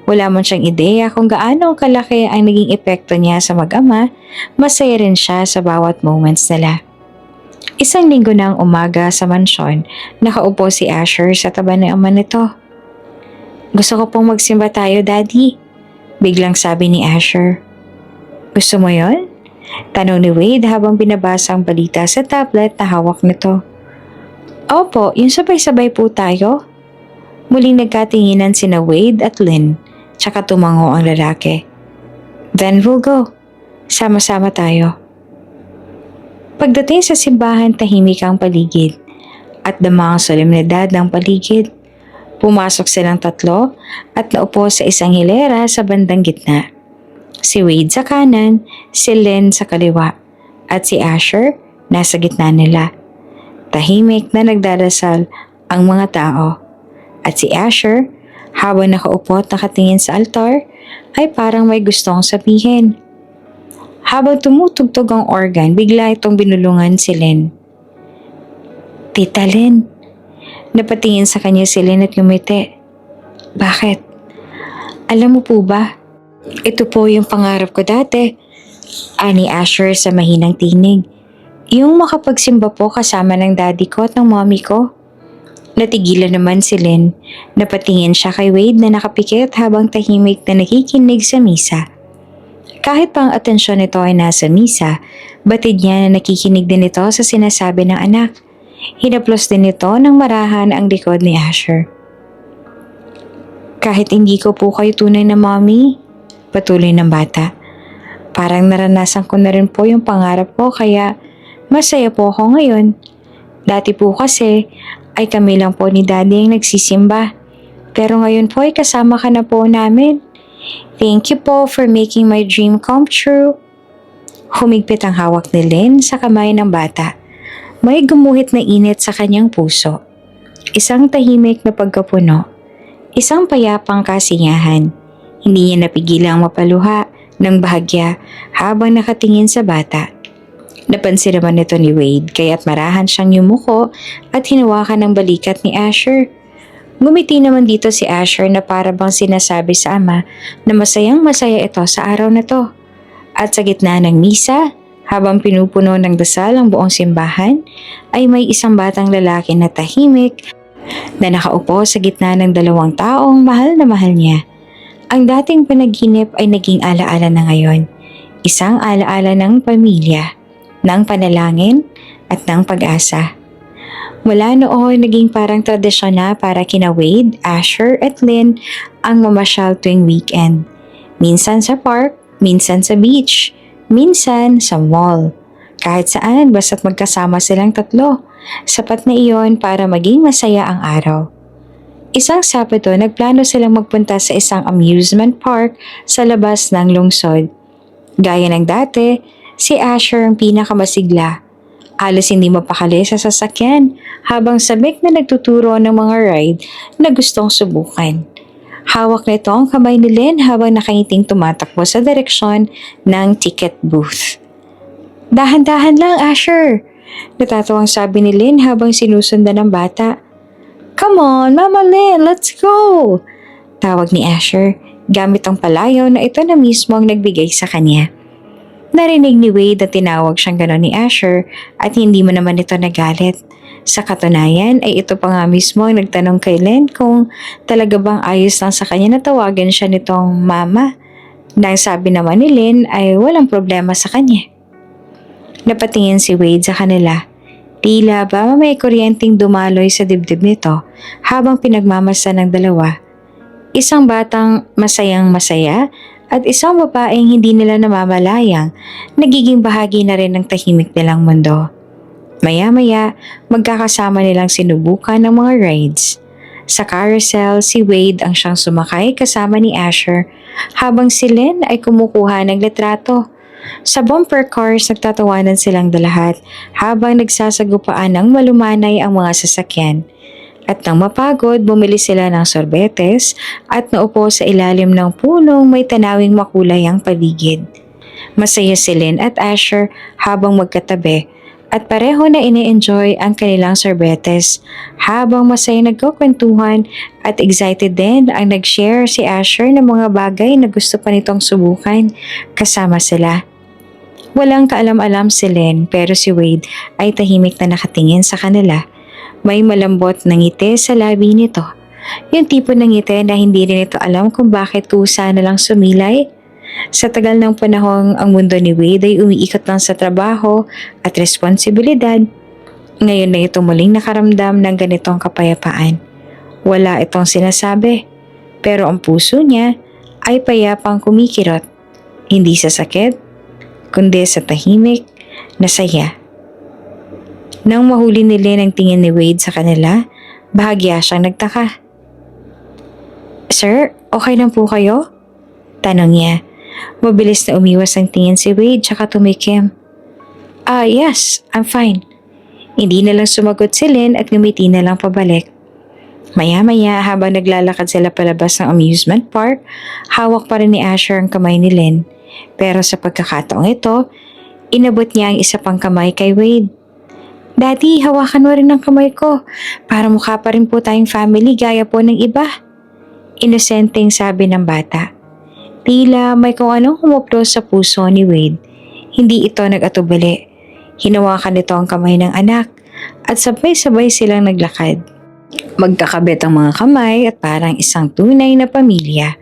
Wala man siyang ideya kung gaano kalaki ang naging epekto niya sa mag-ama, masaya rin siya sa bawat moments nila. Isang linggo na ang umaga sa mansyon, nakaupo si Asher sa tabi ng ama nito. Gusto ko pong magsimba tayo, Daddy. Biglang sabi ni Asher. Gusto mo yon? Tanong ni Wade habang binabasa ang balita sa tablet na hawak nito. Opo, yung sabay-sabay po tayo. Muling nagkatinginan sina Wade at Lynn, tsaka tumango ang lalaki. Then we'll go. Sama-sama tayo. Pagdating sa simbahan, tahimik ang paligid at damang solemnidad ng paligid. Pumasok silang tatlo at naupo sa isang hilera sa bandang gitna. Si Wade sa kanan, si Lynn sa kaliwa, at si Asher nasa gitna nila. Tahimik na nagdarasal ang mga tao. At si Asher, Habang nakaupo at nakatingin sa altar, ay parang may gustong sabihin. Habang tumutugtog ang organ, bigla itong binulungan si Len. Tita Len, napatingin sa kanya si Len at ngumiti. Bakit? Alam mo po ba? Ito po yung pangarap ko dati. Ani Asher sa mahinang tinig. Yung makapagsimba po kasama ng daddy ko at ng mommy ko. Natigilan naman si Len. Napatingin siya kay Wade na nakapikit habang tahimik na nakikinig sa misa. Kahit pa ang atensyon nito ay nasa misa, batid niya na nakikinig din ito sa sinasabi ng anak. Hinaplos din ito ng marahan ang likod ni Asher. Kahit hindi ko po kayo tunay na mommy, patuloy ng bata. Parang naranasan ko na rin po yung pangarap ko kaya masaya po ako ngayon. Dati po kasi ay kami lang po ni daddy ang nagsisimba. Pero ngayon po ay kasama ka na po namin. Thank you po for making my dream come true. Humigpit ang hawak ni Len sa kamay ng bata. May gumuhit na init sa kanyang puso. Isang tahimik na pagkapuno. Isang payapang kasiyahan. Hindi niya napigilang mapaluha ng bahagya habang nakatingin sa bata. Napansin naman nito ni Wade kaya't marahan siyang yumuko at hinawakan ng balikat ni Asher. Ngumiti naman dito si Asher na para bang sinasabi sa ama na masayang masaya ito sa araw na to. At sa gitna ng misa, habang pinupuno ng dasal ang buong simbahan, ay may isang batang lalaki na tahimik na nakaupo sa gitna ng dalawang taong mahal na mahal niya. Ang dating panaginip ay naging alaala na ngayon. Isang alaala ng pamilya, ng panalangin at ng pag-asa. Mula noon, naging parang tradisyon na para kina Wade, Asher at Lynn ang mamasyal tuwing weekend. Minsan sa park, minsan sa beach, minsan sa mall. Kahit saan basta't magkasama silang tatlo. Sapat na iyon para maging masaya ang araw. Isang Sabado, nagplano silang magpunta sa isang amusement park sa labas ng lungsod. Gaya ng dati, si Asher ang pinakamasigla. Halos hindi mapakali sa sasakyan habang sabik na nagtuturo ng mga ride na gustong subukan. Hawak nito ang kamay ni Len habang nakangiting tumatakbo sa direksyon ng ticket booth. Dahan-dahan lang, Asher! Natatawang sabi ni Len habang sinusundan ng bata. Come on, Mama Len, let's go! Tawag ni Asher gamit ang palayaw na ito na mismo ang nagbigay sa kanya. Narinig ni Wade na tinawag siyang gano'n ni Asher at hindi mo naman ito nagalit. Sa katunayan ay ito pa nga mismo ang nagtanong kay Len kung talaga bang ayos lang sa kanya na tawagan siya nitong mama. Nang sabi naman ni Len ay walang problema sa kanya. Napatingin si Wade sa kanila. Tila ba may kuryenteng dumaloy sa dibdib nito habang pinagmamasa ng dalawa. Isang batang masayang masaya at isang babaeng hindi nila namamalayang nagiging bahagi na rin ng tahimik nilang mundo. Maya-maya, magkakasama nilang sinubukan ng mga rides. Sa carousel, si Wade ang siyang sumakay kasama ni Asher habang si Len ay kumukuha ng litrato. Sa bumper cars, nagtatawanan silang dalahat habang nagsasagupaan ng malumanay ang mga sasakyan. At nang mapagod, bumili sila ng sorbetes at naupo sa ilalim ng punong may tanawing makulay ang paligid. Masaya si Len at Asher habang magkatabi at pareho na ini-enjoy ang kanilang sorbetes habang masaya nagkukwentuhan at excited din ang nag-share si Asher ng mga bagay na gusto pa nitong subukan kasama sila. Walang kaalam-alam si Len pero si Wade ay tahimik na nakatingin sa kanila. May malambot na ngiti sa labi nito. Yung tipo ng ngiti na hindi rin ito alam kung bakit kusa na lang sumilay. Sa tagal ng panahon, ang mundo ni Wade ay umiikot lang sa trabaho at responsibilidad. Ngayon na ito muling nakaramdam ng ganitong kapayapaan. Wala itong sinasabi, pero ang puso niya ay payapang kumikirot. Hindi sa sakit, kundi sa tahimik na saya. Nang mahuli ni Len ang tingin ni Wade sa kanila, bahagya siyang nagtaka. Sir, okay lang po kayo? Tanong niya. Mabilis na umiwas ang tingin si Wade tsaka tumikim. Yes, I'm fine. Hindi na lang sumagot si Len at ngumiti na lang pabalik. Maya-maya habang naglalakad sila palabas ng amusement park, hawak pa rin ni Asher ang kamay ni Lynn. Pero sa pagkakataong ito, inabot niya ang isa pang kamay kay Wade. Daddy, hawakan mo rin ang kamay ko. Para mukha pa rin po tayong family gaya po ng iba. Inosenteng sabi ng bata. Tila may kung anong humuplos sa puso ni Wade. Hindi ito nag-atubili. Hinawakan nito ang kamay ng anak at sabay-sabay silang naglakad. Magkakabit ang mga kamay at parang isang tunay na pamilya.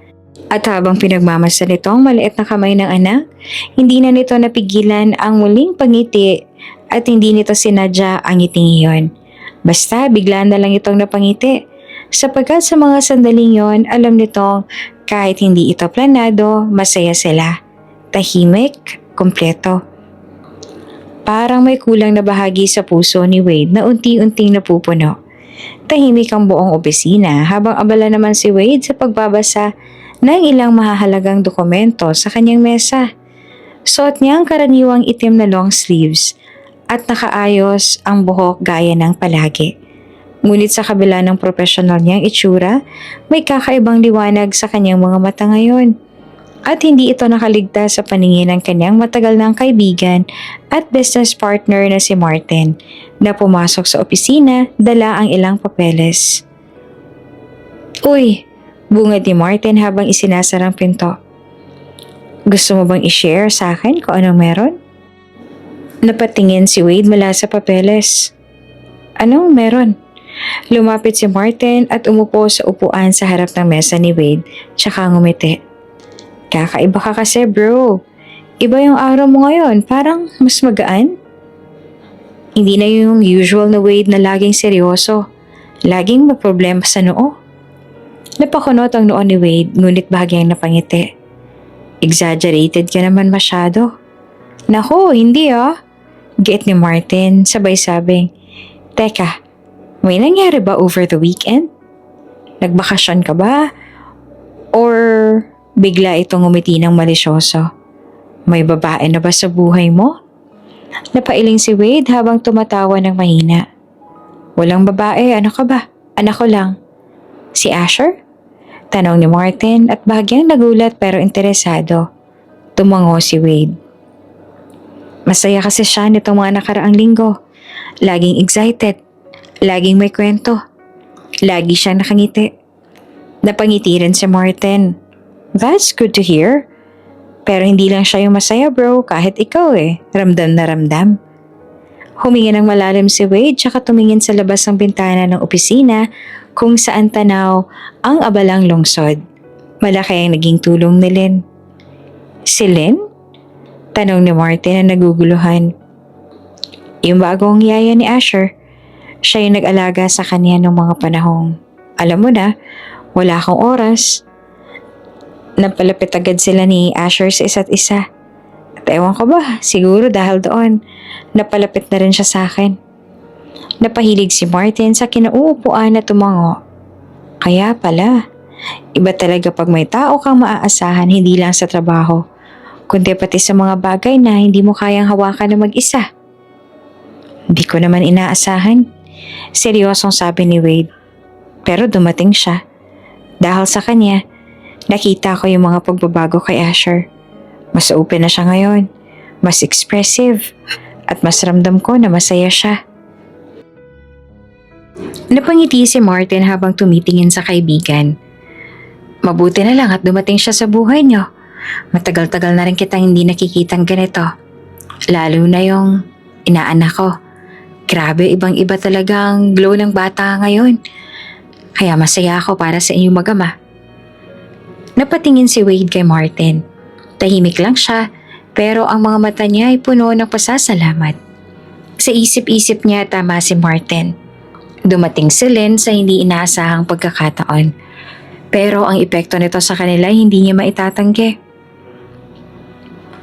At habang pinagmamasdan nito ang maliit na kamay ng anak, hindi na nito napigilan ang muling pangiti at hindi nito sinadya ang ngiting iyon. Basta bigla na lang itong napangiti. Sapagkat sa mga sandaling yon, alam nitong kahit hindi ito planado, masaya sila. Tahimik, kumpleto. Parang may kulang na bahagi sa puso ni Wade na unti-unting napupuno. Tahimik ang buong opisina habang abala naman si Wade sa pagbabasa ng ilang mahahalagang dokumento sa kanyang mesa. Suot niya ang karaniwang itim na long sleeves at nakaayos ang buhok gaya ng palagi. Ngunit sa kabila ng profesional niyang itsura, may kakaibang liwanag sa kanyang mga mata ngayon. At hindi ito nakaligtas sa paningin ng kanyang matagal ng kaibigan at business partner na si Martin na pumasok sa opisina dala ang ilang papeles. Uy! Bungad ni Martin habang isinasara ang pinto. Gusto mo bang i-share sa akin kung anong meron? Napatingin si Wade mula sa papeles. Anong meron? Lumapit si Martin at umupo sa upuan sa harap ng mesa ni Wade tsaka ngumiti. Kakaiba ka kasi bro. Iba yung araw mo ngayon, parang mas magaan. Hindi na yung usual na Wade na laging seryoso. Laging may problema sa noo. Napakunot ang noo ni Wade ngunit bahagyang napangiti. Exaggerated ka naman masyado. Naku, hindi ah. Get ni Martin sabay sabing, Teka, may nangyari ba over the weekend? Nagbakasyon ka ba? Or bigla itong umiti ng malisyoso? May babae na ba sa buhay mo? Napailing si Wade habang tumatawa ng mahina. Walang babae, ano ka ba? Anak ko lang. Si Asher? Tanong ni Martin at bahagyang nagulat pero interesado. Tumango si Wade. Masaya kasi siya nitong mga nakaraang linggo. Laging excited. Laging may kwento. Lagi siyang nakangiti. Napangiti rin si Martin. That's good to hear. Pero hindi lang siya yung masaya bro, kahit ikaw ramdam na ramdam. Humingi ng malalim si Wade tsaka tumingin sa labas ng bintana ng opisina kung saan tanaw ang abalang lungsod. Malaki ang naging tulong ni Lynn. Si Lynn? Tanong ni Martin na naguguluhan. Yung bagong yaya ni Asher. Siya yung nag-alaga sa kanya noong mga panahong. Alam mo na, wala akong oras. Napalapit agad sila ni Asher sa isa't isa. At ewan ko ba, siguro dahil doon, napalapit na rin siya sa akin. Napahilig si Martin sa kinauupuan na tumango. Kaya pala, iba talaga pag may tao kang maaasahan hindi lang sa trabaho, kundi pati sa mga bagay na hindi mo kayang hawakan na mag-isa. Hindi ko naman inaasahan. Seryosong sabi ni Wade. Pero dumating siya. Dahil sa kanya, nakita ko yung mga pagbabago kay Asher. Mas open na siya ngayon, mas expressive, at mas ramdam ko na masaya siya. Napangiti si Martin habang tumitingin sa kaibigan. Mabuti na lang at dumating siya sa buhay niyo. Matagal-tagal na rin kitang hindi nakikitang ganito. Lalo na yung inaanak ko. Grabe, ibang-iba talagang glow ng bata ngayon. Kaya masaya ako para sa inyong mag-ama. Napatingin si Wade kay Martin. Tahimik lang siya, pero ang mga mata niya ay puno ng pasasalamat. Sa isip-isip niya tama si Martin. Dumating si Lynn sa hindi inaasahang pagkakataon. Pero ang epekto nito sa kanila hindi niya maitatanggi.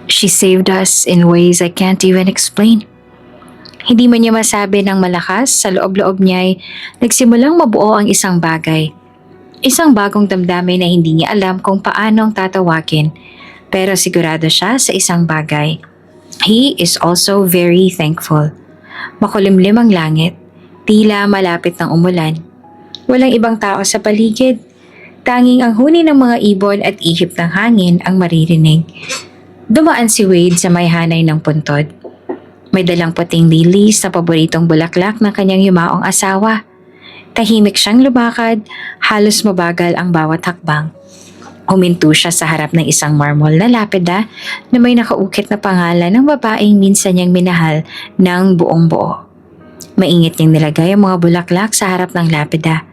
She saved us in ways I can't even explain. Hindi man niya masabi ng malakas, sa loob-loob niya ay nagsimulang mabuo ang isang bagay. Isang bagong damdamin na hindi niya alam kung paano ang tatawagin. Pero sigurado siya sa isang bagay. He is also very thankful. Makulimlim ang langit, tila malapit ng umulan. Walang ibang tao sa paligid. Tanging ang huni ng mga ibon at ihip ng hangin ang maririnig. Dumaan si Wade sa may hanay ng puntod. May dalang puting lilies na paboritong bulaklak ng kanyang yumaong asawa. Tahimik siyang lumakad, halos mabagal ang bawat hakbang. Huminto siya sa harap ng isang marmol na lapida na may nakaukit na pangalan ng babaeng minsan niyang minahal ng buong buo. Maingat niyang nilagay ang mga bulaklak sa harap ng lapida.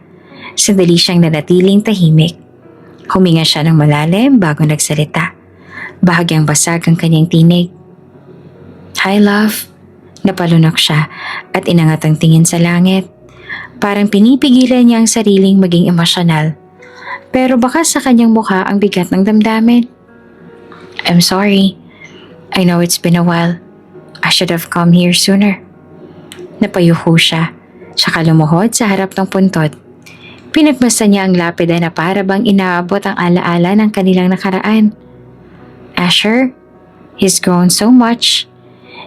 Sandali siyang nanatiling tahimik. Huminga siya ng malalim bago nagsalita. Bahagyang basag ang kanyang tinig. "Hi, love." Napalunok siya at inangat ang tingin sa langit. Parang pinipigilan niya ang sariling maging emosyonal. Pero baka sa kanyang mukha ang bigat ng damdamin. "I'm sorry. I know it's been a while. I should have come here sooner." Napayuho siya, saka lumuhod sa harap ng puntod. Pinagmasa niya ang lapida na para bang inaabot ang alaala ng kanilang nakaraan. "Asher, he's grown so much.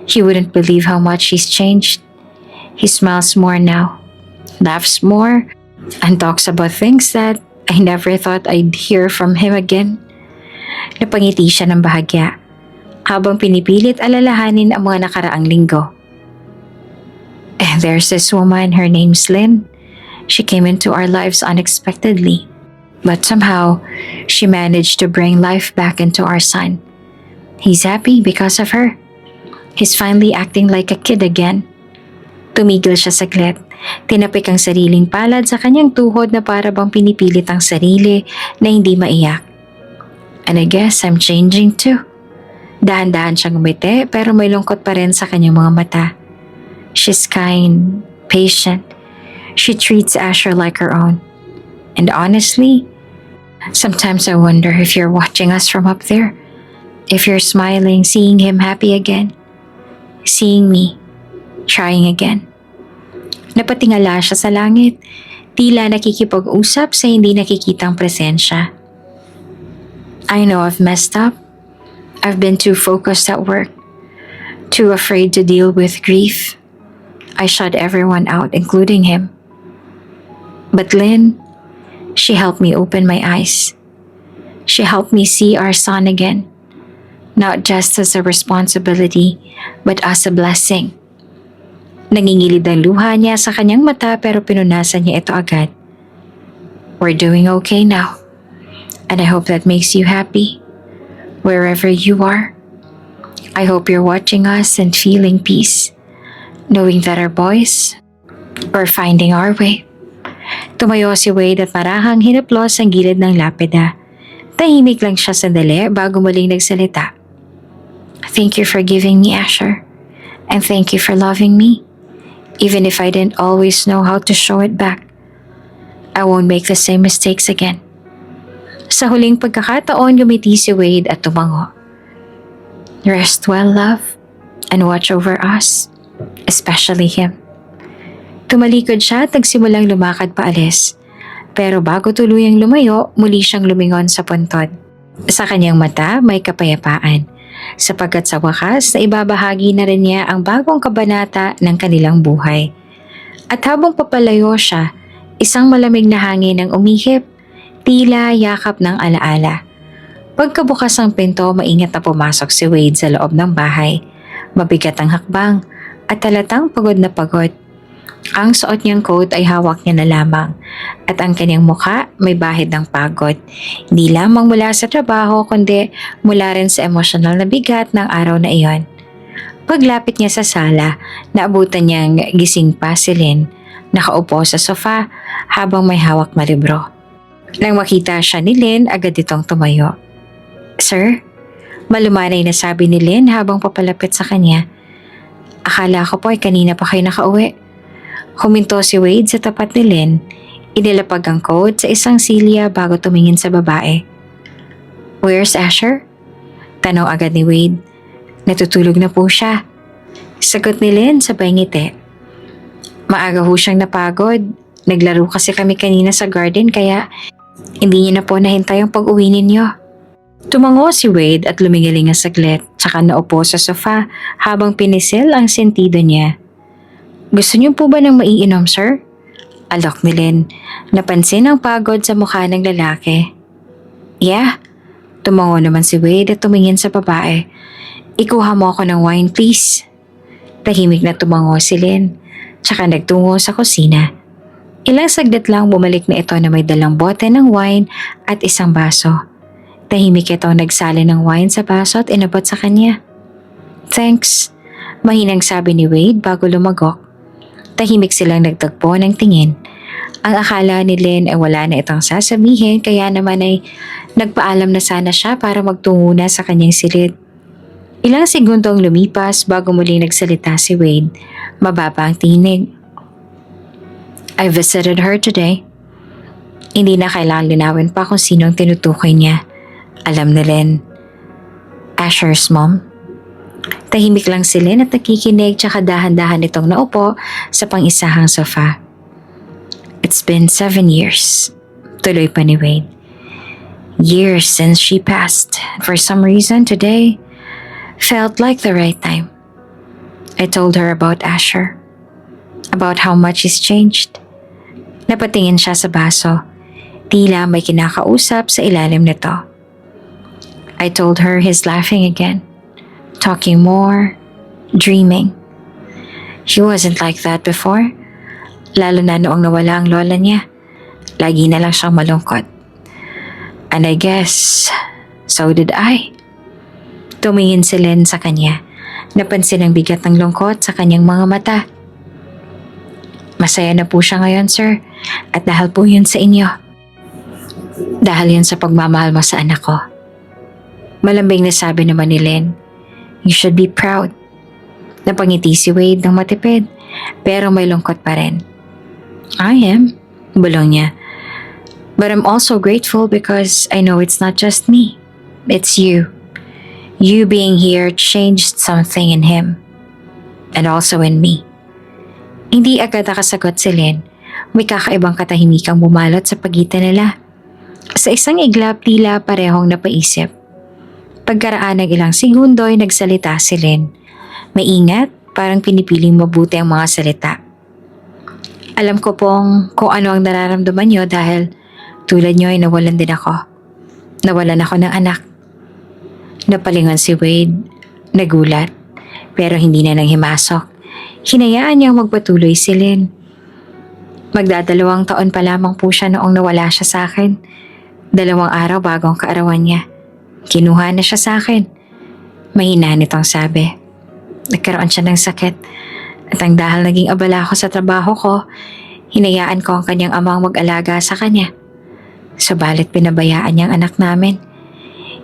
You wouldn't believe how much he's changed. He smiles more now, laughs more, and talks about things that I never thought I'd hear from him again." Napangiti siya ng bahagya habang pinipilit alalahanin ang mga nakaraang linggo. "There's this woman, her name's Lynn. She came into our lives unexpectedly, but somehow she managed to bring life back into our son. He's happy because of her. He's finally acting like a kid again." Tumigil siya saglit. Tinapik ang sariling palad sa kanyang tuhod na para bang pinipilit ang sarili na hindi maiyak. "And I guess I'm changing too." Dahan-dahan siyang umiti pero may lungkot pa rin sa kanyang mga mata. She's kind, patient. She treats Asher like her own. And honestly, sometimes I wonder if you're watching us from up there. If you're smiling, seeing him happy again. Seeing me, trying again. Napatingala siya sa langit, tila nakikipag-usap sa hindi nakikitang presensya. "I know I've messed up. I've been too focused at work, too afraid to deal with grief. I shut everyone out, including him. But Lynn, she helped me open my eyes. She helped me see our son again, not just as a responsibility, but as a blessing." Nangingilid ang luha niya sa kanyang mata pero pinunasan niya ito agad. "We're doing okay now, and I hope that makes you happy, wherever you are. I hope you're watching us and feeling peace, knowing that our boys are finding our way." Tumayo si Wade at marahang hinaplos ang gilid ng lapida. Tahimik lang siya sandali bago muling nagsalita. "Thank you for giving me Asher, and thank you for loving me. Even if I didn't always know how to show it back, I won't make the same mistakes again." Sa huling pagkakataon, gumiti si Wade at tumango. "Rest well, love, and watch over us, especially him." Tumalikod siya at nagsimulang lumakad paalis. Pero bago tuluyang lumayo, muli siyang lumingon sa puntod. Sa kanyang mata, may kapayapaan. Sapagkat sa wakas na ibabahagi na rin niya ang bagong kabanata ng kanilang buhay. At habang papalayo siya, isang malamig na hangin ang umihip, tila yakap ng alaala. Pagkabukas ng pinto, maingat na pumasok si Wade sa loob ng bahay. Mabigat ang hakbang at talatang pagod na pagod. Ang suot niyang coat ay hawak niya na lamang at ang kanyang mukha may bahid ng pagod. Hindi lamang mula sa trabaho kundi mula rin sa emosyonal na bigat ng araw na iyon. Paglapit niya sa sala, naabutan niyang gising pa si Lynn, nakaupo sa sofa habang may hawak na libro. Nang makita siya ni Lynn, agad itong tumayo. "Sir?" Malumanay na sabi ni Lynn habang papalapit sa kanya. "Akala ko po ay kanina pa kayo nakauwi." Huminto si Wade sa tapat ni Lynn, inilapag ang coat sa isang silya bago tumingin sa babae. "Where's Asher?" Tanong agad ni Wade. "Natutulog na po siya." Sagot ni Lynn sabay ngiti. "Maaga ho siyang napagod. Naglaro kasi kami kanina sa garden kaya hindi niya na po nahintay ang pag-uwi ninyo." Tumango si Wade at lumingaling ang saglit, tsaka naupo sa sofa habang pinisil ang sentido niya. "Gusto niyo po ba ng maiinom, sir? Alok ni Lynn. Napansin ang pagod sa mukha ng lalaki. Yeah. Tumango naman si Wade at tumingin sa babae. Ikuha mo ako ng wine please. Tahimik na tumango si Lynn. Tsaka nagtungo sa kusina. Ilang saglit lang bumalik na ito na may dalang bote ng wine at isang baso. Tahimik ito nagsali ng wine sa baso at inabot sa kanya. Thanks. Mahinang sabi ni Wade bago lumagok. Tahimik silang nagtagpo ng tingin. Ang akala ni Lynn ay wala na itong sasabihin kaya naman ay nagpaalam na sana siya para magtungo na sa kanyang silid. Ilang segundo ang lumipas bago muling nagsalita si Wade. Mababa ang tinig. I visited her today. Hindi na kailangan linawin pa kung sino ang tinutukoy niya. Alam ni Lynn. Asher's mom. Tahimik lang si Lynn at nakikinig tsaka dahan-dahan itong naupo sa pang-isahang sofa. It's been 7 years. Tuloy pa ni Wade. Years since she passed. For some reason today felt like the right time. I told her about Asher. About how much he's changed. Napatingin siya sa baso. Tila may kinakausap sa ilalim nito. I told her he's laughing again. Talking more. Dreaming. He wasn't like that before. Lalo na noong nawala ang lola niya. Lagi na lang siyang malungkot. And I guess, so did I. Tumingin si Lynn sa kanya. Napansin ang bigat ng lungkot sa kanyang mga mata. Masaya na po siya ngayon, sir. At dahil po yun sa inyo. Dahil yun sa pagmamahal mo sa anak ko. Malambing na sabi naman ni Lynn. You should be proud. Napangiti si Wade ng matipid, pero may lungkot pa rin. I am, bulong niya. But I'm also grateful because I know it's not just me. It's you. You being here changed something in him. And also in me. Hindi agad nakasagot si Lynn. May kakaibang katahimikang bumalot sa pagitan nila. Sa isang iglap tila parehong napaisip. Pagkaraan ng ilang segundo ay nagsalita si Lynn. Maingat, parang pinipiling mabuti ang mga salita. Alam ko pong kung ano ang nararamdaman niyo dahil tulad niyo ay nawalan din ako. Nawalan ako ng anak. Napalingon si Wade. Nagulat. Pero hindi na nang himasok. Hinayaan niyang magpatuloy si Lynn. Magdadalawang taon pa lamang po siya noong nawala siya sa akin. 2 araw bago ang kaarawan niya. Kinuha na siya sa akin. Mahina nitong sabi. Nagkaroon siya ng sakit. At ang dahil naging abala ako sa trabaho ko, hinayaan ko ang kanyang amang mag-alaga sa kanya. Subalit pinabayaan niya ang anak namin.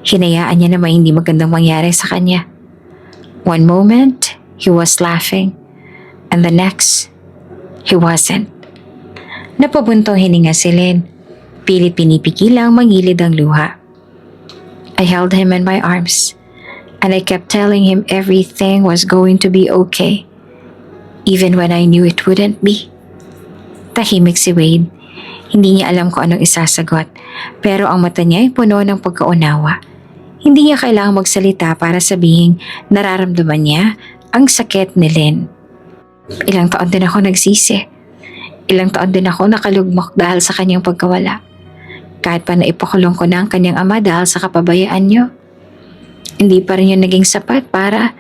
Hinayaan niya na may hindi magandang mangyari sa kanya. One moment, he was laughing. And the next, he wasn't. Napabuntong hininga si Lynn. Pilit pinipigilang magilid ang luha. I held him in my arms. And I kept telling him everything was going to be okay. Even when I knew it wouldn't be. Tahimik si Wade. Hindi niya alam kung anong isasagot. Pero ang mata niya ay puno ng pagkaunawa. Hindi niya kailangang magsalita para sabihin nararamdaman niya ang sakit ni Lynn. Ilang taon din ako nagsisi. Ilang taon din ako nakalugmok dahil sa kanyang pagkawala. Kahit pa naipakulong ko na ang kanyang ama dahil sa kapabayaan niyo. Hindi pa rin yun naging sapat para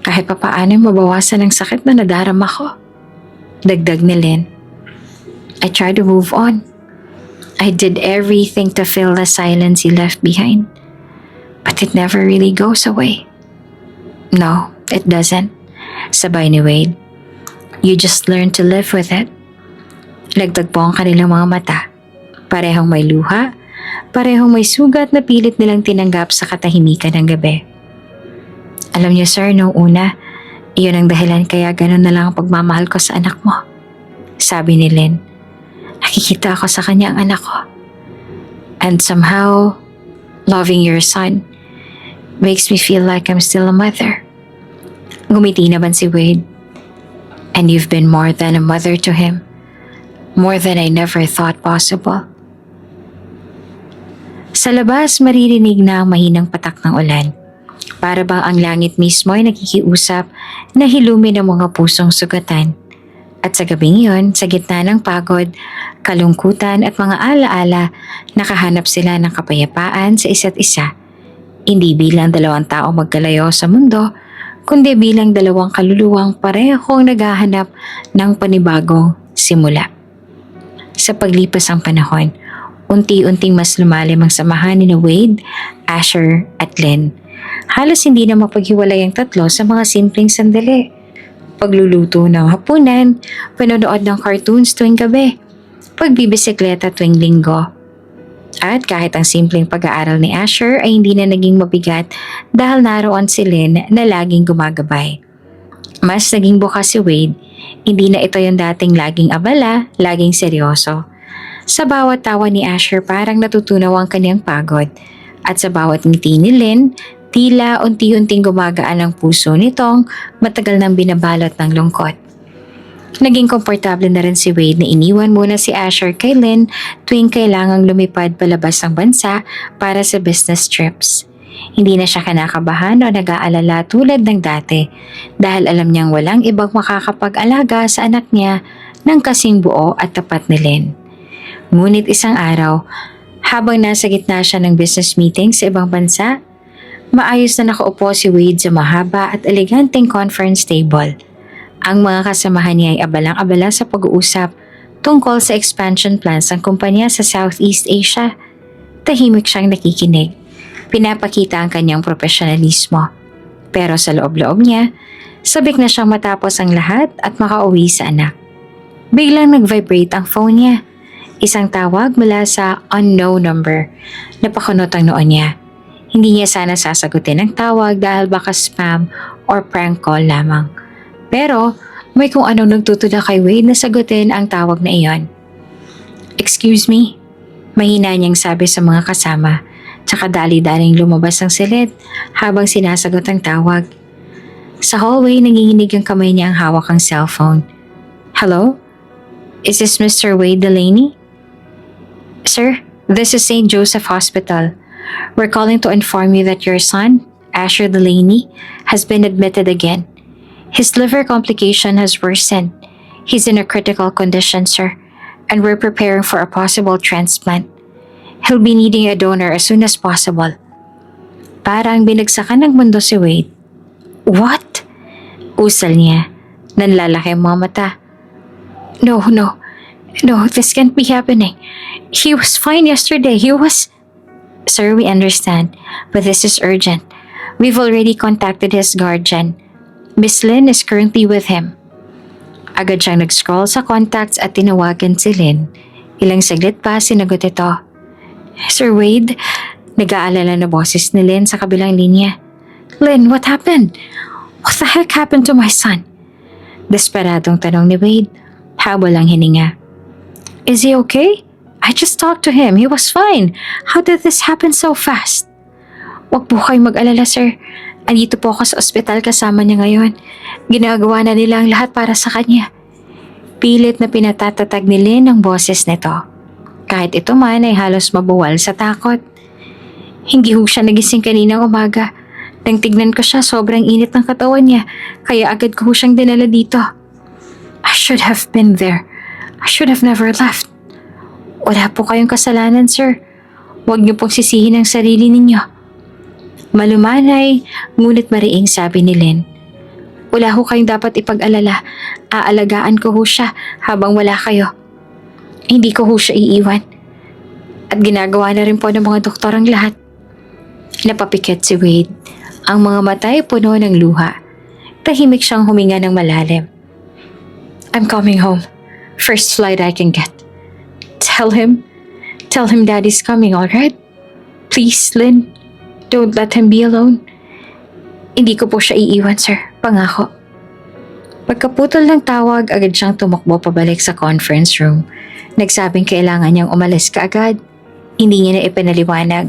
kahit pa paano mabawasan ang sakit na nadarama ko. Dagdag ni Lynn. I tried to move on. I did everything to fill the silence he left behind. But it never really goes away. No, it doesn't. Sabay ni Wade. You just learn to live with it. Nagtagpo ang kanilang mga mata. Parehong may luha, parehong may sugat na pilit nilang tinanggap sa katahimikan ng gabi. Alam niyo sir, noong una, iyon ang dahilan kaya ganun na lang ang pagmamahal ko sa anak mo. Sabi ni Lynn. Nakikita ako sa kanya ang anak ko. And somehow, loving your son makes me feel like I'm still a mother. Ngumiti naman si Wade. And you've been more than a mother to him. More than I never thought possible. Sa labas, maririnig na ang mahinang patak ng ulan. Para bang ang langit mismo ay nakikiusap na hilumi ng mga pusong sugatan. At sa gabing iyon, sa gitna ng pagod, kalungkutan at mga alaala, nakahanap sila ng kapayapaan sa isa't isa. Hindi bilang dalawang tao magkalayo sa mundo, kundi bilang dalawang kaluluwang parehong naghahanap ng panibagong simula. Sa paglipas ng panahon, unti-unting mas lumalim ang samahan ni Wade, Asher at Lynn. Halos hindi na mapaghiwalay ang tatlo sa mga simpleng sandali. Pagluluto ng hapunan, panonood ng cartoons tuwing gabi, pagbibisikleta tuwing linggo. At kahit ang simpleng pag-aaral ni Asher ay hindi na naging mabigat dahil naroon si Lynn na laging gumagabay. Mas naging bukas si Wade, hindi na ito yung dating laging abala, laging seryoso. Sa bawat tawa ni Asher parang natutunaw ang kanyang pagod at sa bawat ngiti ni Lynn, tila unti-unting gumagaan ang puso nitong matagal nang binabalot ng lungkot. Naging komportable na rin si Wade na iniwan muna si Asher kay Lynn tuwing kailangang lumipad palabas ng bansa para sa business trips. Hindi na siya kinakabahan o nag-aalala tulad ng dati dahil alam niyang walang ibang makakapag-alaga sa anak niya ng kasing buo at tapat ni Lynn. Ngunit isang araw, habang nasa gitna siya ng business meeting sa ibang bansa, maayos na nakaupo si Wade sa mahaba at eleganteng conference table. Ang mga kasamahan niya ay abalang-abala sa pag-uusap tungkol sa expansion plans ng kumpanya sa Southeast Asia. Tahimik siyang nakikinig. Pinapakita ang kanyang profesionalismo. Pero sa loob-loob niya, sabik na siyang matapos ang lahat at makauwi sa anak. Biglang nag-vibrate ang phone niya. Isang tawag mula sa unknown number. Napakunot ang noon niya. Hindi niya sana sasagutin ang tawag dahil baka spam or prank call lamang. Pero may kung anong nagtutulak kay Wade na sagutin ang tawag na iyon. "Excuse me?" Mahina niyang sabi sa mga kasama, tsaka dali-daling lumabas ang silid habang sinasagot ang tawag. Sa hallway, nanginginig ang kamay niya ang hawak ang cellphone. "Hello? Is this Mr. Wade Delaney?" "Sir, this is St. Joseph Hospital. We're calling to inform you that your son, Asher Delaney, has been admitted again. His liver complication has worsened. He's in a critical condition, sir, and we're preparing for a possible transplant. He'll be needing a donor as soon as possible." Parang binagsakan ng mundo si Wade. "What?" Usal niya. Nanlalaki ang mga mata. No, this can't be happening. He was fine yesterday. He was..." "Sir, we understand, but this is urgent. We've already contacted his guardian. Miss Lynn is currently with him." Agad siyang nag-scroll sa contacts at tinawagan si Lynn. Ilang saglit pa sinagot ito. "Sir Wade?" Nag-aalala na boses ni Lynn sa kabilang linya. "Lynn, what happened? What the heck happened to my son?" Desperadong tanong ni Wade. Habol ang hininga. "Is he okay? I just talked to him. He was fine. How did this happen so fast?" "Huwag po kayong mag-alala, sir. Andito po ako sa ospital kasama niya ngayon. Ginagawa na nila ang lahat para sa kanya." Pilit na pinatatatag ni Lynn ang boses nito. Kahit ito man ay halos mabuwal sa takot. "Hindi ho siya nagising kaninang umaga. Nang tignan ko siya, sobrang init ng katawan niya, kaya agad ko ho siyang dinala dito. I should have been there. I should have never left." "Wala po kayong kasalanan, sir. Huwag niyo pong sisihin ang sarili ninyo." Malumanay, ngunit mariing sabi ni Lynn. "Wala ho kayong dapat ipag-alala. Aalagaan ko ho siya habang wala kayo. Hindi ko ho siya iiwan. At ginagawa na rin po ng mga doktor ang lahat." Napapikit si Wade. Ang mga mata ay puno ng luha. Tahimik siyang huminga ng malalim. "I'm coming home. First flight I can get. Tell him Daddy's coming, alright? Please, Lynn, don't let him be alone." "Hindi ko po siya iiwan, sir. Pangako." Pagkaputol ng tawag, agad siyang tumakbo pabalik sa conference room. Nagsabing kailangan niyang umalis kaagad. Hindi niya na ipinaliwanag.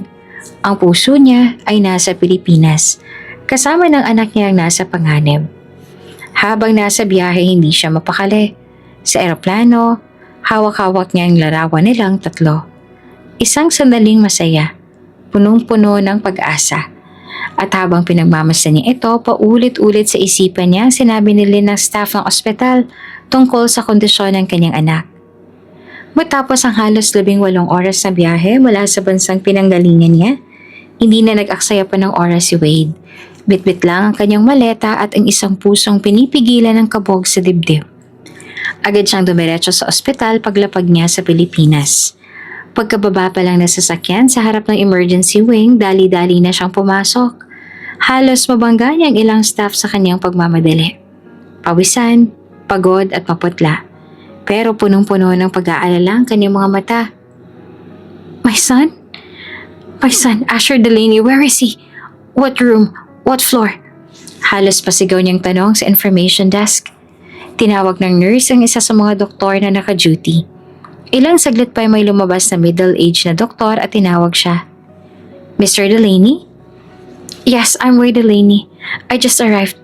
Ang puso niya ay nasa Pilipinas, kasama ng anak niya ang nasa panganib. Habang nasa biyahe, hindi siya mapakali. Sa eroplano, hawak-hawak niya ang larawan nilang tatlo. Isang sandaling masaya, punong-puno ng pag-asa. At habang pinagmamasdan niya ito, paulit-ulit sa isipan niya ang sinabi nila ng staff ng ospital tungkol sa kondisyon ng kanyang anak. Matapos ang halos 18 oras na biyahe mula sa bansang pinanggalingan niya, hindi na nag-aksaya pa ng oras si Wade. Bitbit lang ang kanyang maleta at ang isang pusong pinipigilan ng kabog sa dibdib. Agad siyang dumiretso sa ospital paglapag niya sa Pilipinas. Pagkababa pa lang na sasakyan sa harap ng emergency wing, dali-dali na siyang pumasok. Halos mabangga niya ang ilang staff sa kanyang pagmamadali. Pawisan, pagod at maputla. Pero punong-puno ng pag-aalala ang kanyang mga mata. My son? My son, Asher Delaney, where is he? What room? What floor? Halos pasigaw niyang tanong sa information desk. Tinawag ng nurse ang isa sa mga doktor na naka-duty. Ilang saglit pa ay may lumabas na middle-aged na doktor at tinawag siya. Mr. Delaney? Yes, I'm Wade Delaney. I just arrived.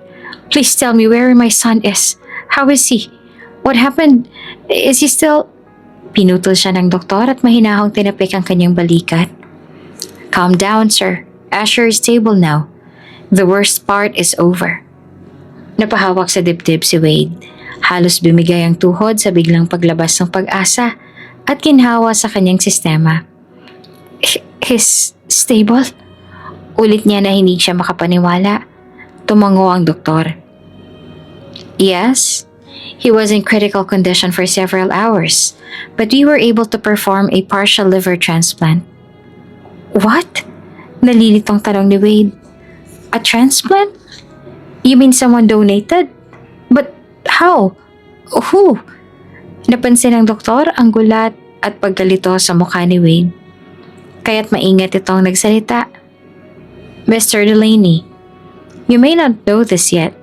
Please tell me where my son is. How is he? What happened? Is he still... Pinutol siya ng doktor at mahinahong tinapik ang kanyang balikat. Calm down, sir. Asher is stable now. The worst part is over. Napahawak sa dibdib si Wade. Halos bumigay ang tuhod sa biglang paglabas ng pag-asa at ginhawa sa kanyang sistema. He's stable? Ulit niya na hindi siya makapaniwala. Tumango ang doktor. Yes, he was in critical condition for several hours, but we were able to perform a partial liver transplant. What? Nalilitong tanong ni Wade. A transplant? You mean someone donated? But how? Who? Napansin ng doktor ang gulat at pagkalito sa mukha ni Wade. Kaya't maingat itong nagsalita. Mr. Delaney, you may not know this yet,